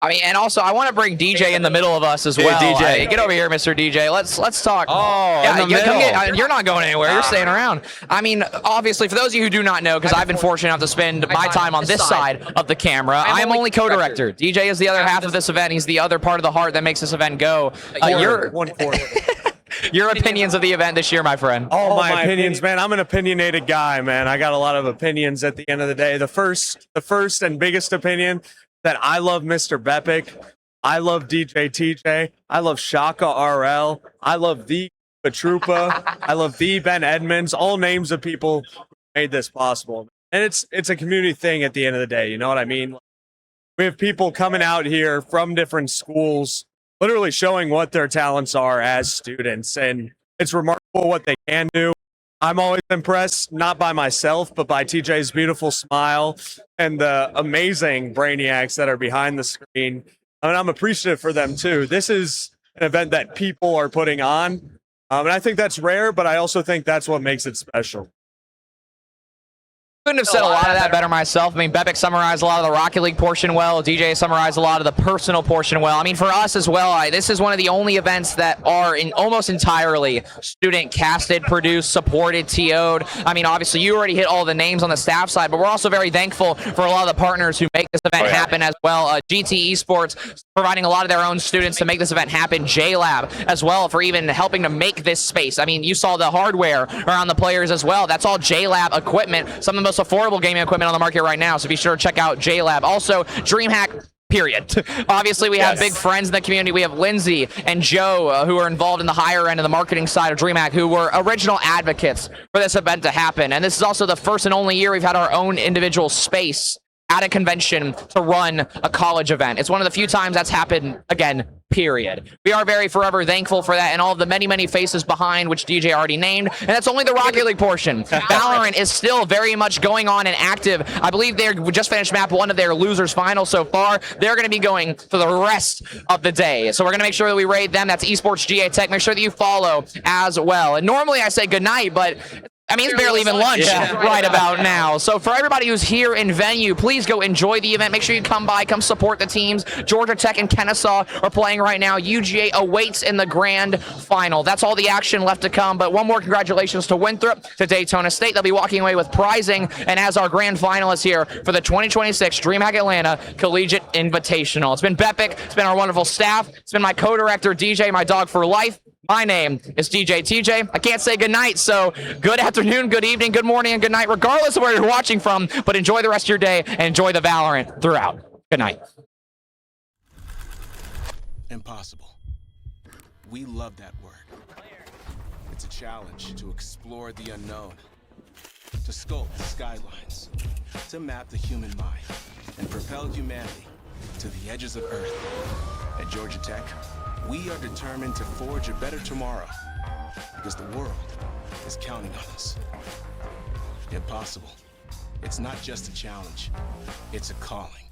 I mean, and also I want to bring DJ in the middle of us as well. DJ. Get over here, Mr. DJ. Let's talk. Oh, yeah, in the middle. You're not going anywhere. You're staying around. I mean, obviously, for those of you who do not know, because I've been fortunate enough to spend my time on this side of the camera, I am only co-director. DJ is the other half of this event. He's the other part of the heart that makes this event go. Your opinions of the event this year, my friend. Oh, my opinions, man. I'm an opinionated guy, man. I got a lot of opinions at the end of the day. The first and biggest opinion that I love Mr. Bepic. I love DJ TJ. I love Shaka RL. I love the Patrupa. I love the Ben Edmonds. All names of people who made this possible. And it's a community thing at the end of the day. You know what I mean? We have people coming out here from different schools, literally showing what their talents are as students. And it's remarkable what they can do. I'm always impressed, not by myself, but by TJ's beautiful smile and the amazing brainiacs that are behind the screen. I mean, I'm appreciative for them too. This is an event that people are putting on. And I think that's rare, but I also think that's what makes it special. Couldn't have said a lot of that better myself. I mean, Bepic summarized a lot of the Rocket League portion well. DJ summarized a lot of the personal portion well. I mean, for us as well, this is one of the only events that are almost entirely student casted, produced, supported, TO'd. I mean, obviously, you already hit all the names on the staff side, but we're also very thankful for a lot of the partners who make this event happen as well. GT Esports providing a lot of their own students to make this event happen. JLab as well for even helping to make this space. I mean, you saw the hardware around the players as well. That's all JLab equipment. Some of the most affordable gaming equipment on the market right now, so be sure to check out JLab. Also, Dreamhack, period. Obviously, we have big friends in the community. We have Lindsay and Joe, who are involved in the higher end of the marketing side of Dreamhack, who were original advocates for this event to happen. And this is also the first and only year we've had our own individual space at a convention to run a college event. It's one of the few times that's happened, again, period. We are very forever thankful for that and all of the many, many faces behind, which DJ already named. And that's only the Rocket League portion. Valorant is still very much going on and active. I believe they just finished map 1 of their losers final so far. They're going to be going for the rest of the day. So we're going to make sure that we raid them. That's Esports GA Tech. Make sure that you follow as well. And normally I say goodnight, but I mean, it's barely even lunch right about now. So for everybody who's here in venue, please go enjoy the event. Make sure you come by, come support the teams. Georgia Tech and Kennesaw are playing right now. UGA awaits in the grand final. That's all the action left to come. But one more congratulations to Winthrop, to Daytona State. They'll be walking away with prizing and as our grand finalists here for the 2026 Dreamhack Atlanta Collegiate Invitational. It's been Bepic. It's been our wonderful staff. It's been my co-director, DJ, my dog for life. My name is DJ TJ. I can't say goodnight, so good afternoon, good evening, good morning, and good night, regardless of where you're watching from. But enjoy the rest of your day and enjoy the Valorant throughout. Good night. Impossible. We love that word. It's a challenge to explore the unknown, to sculpt the skylines, to map the human mind. and propel humanity to the edges of Earth. At Georgia Tech, we are determined to forge a better tomorrow because the world is counting on us. Yet possible. It's not just a challenge, it's a calling.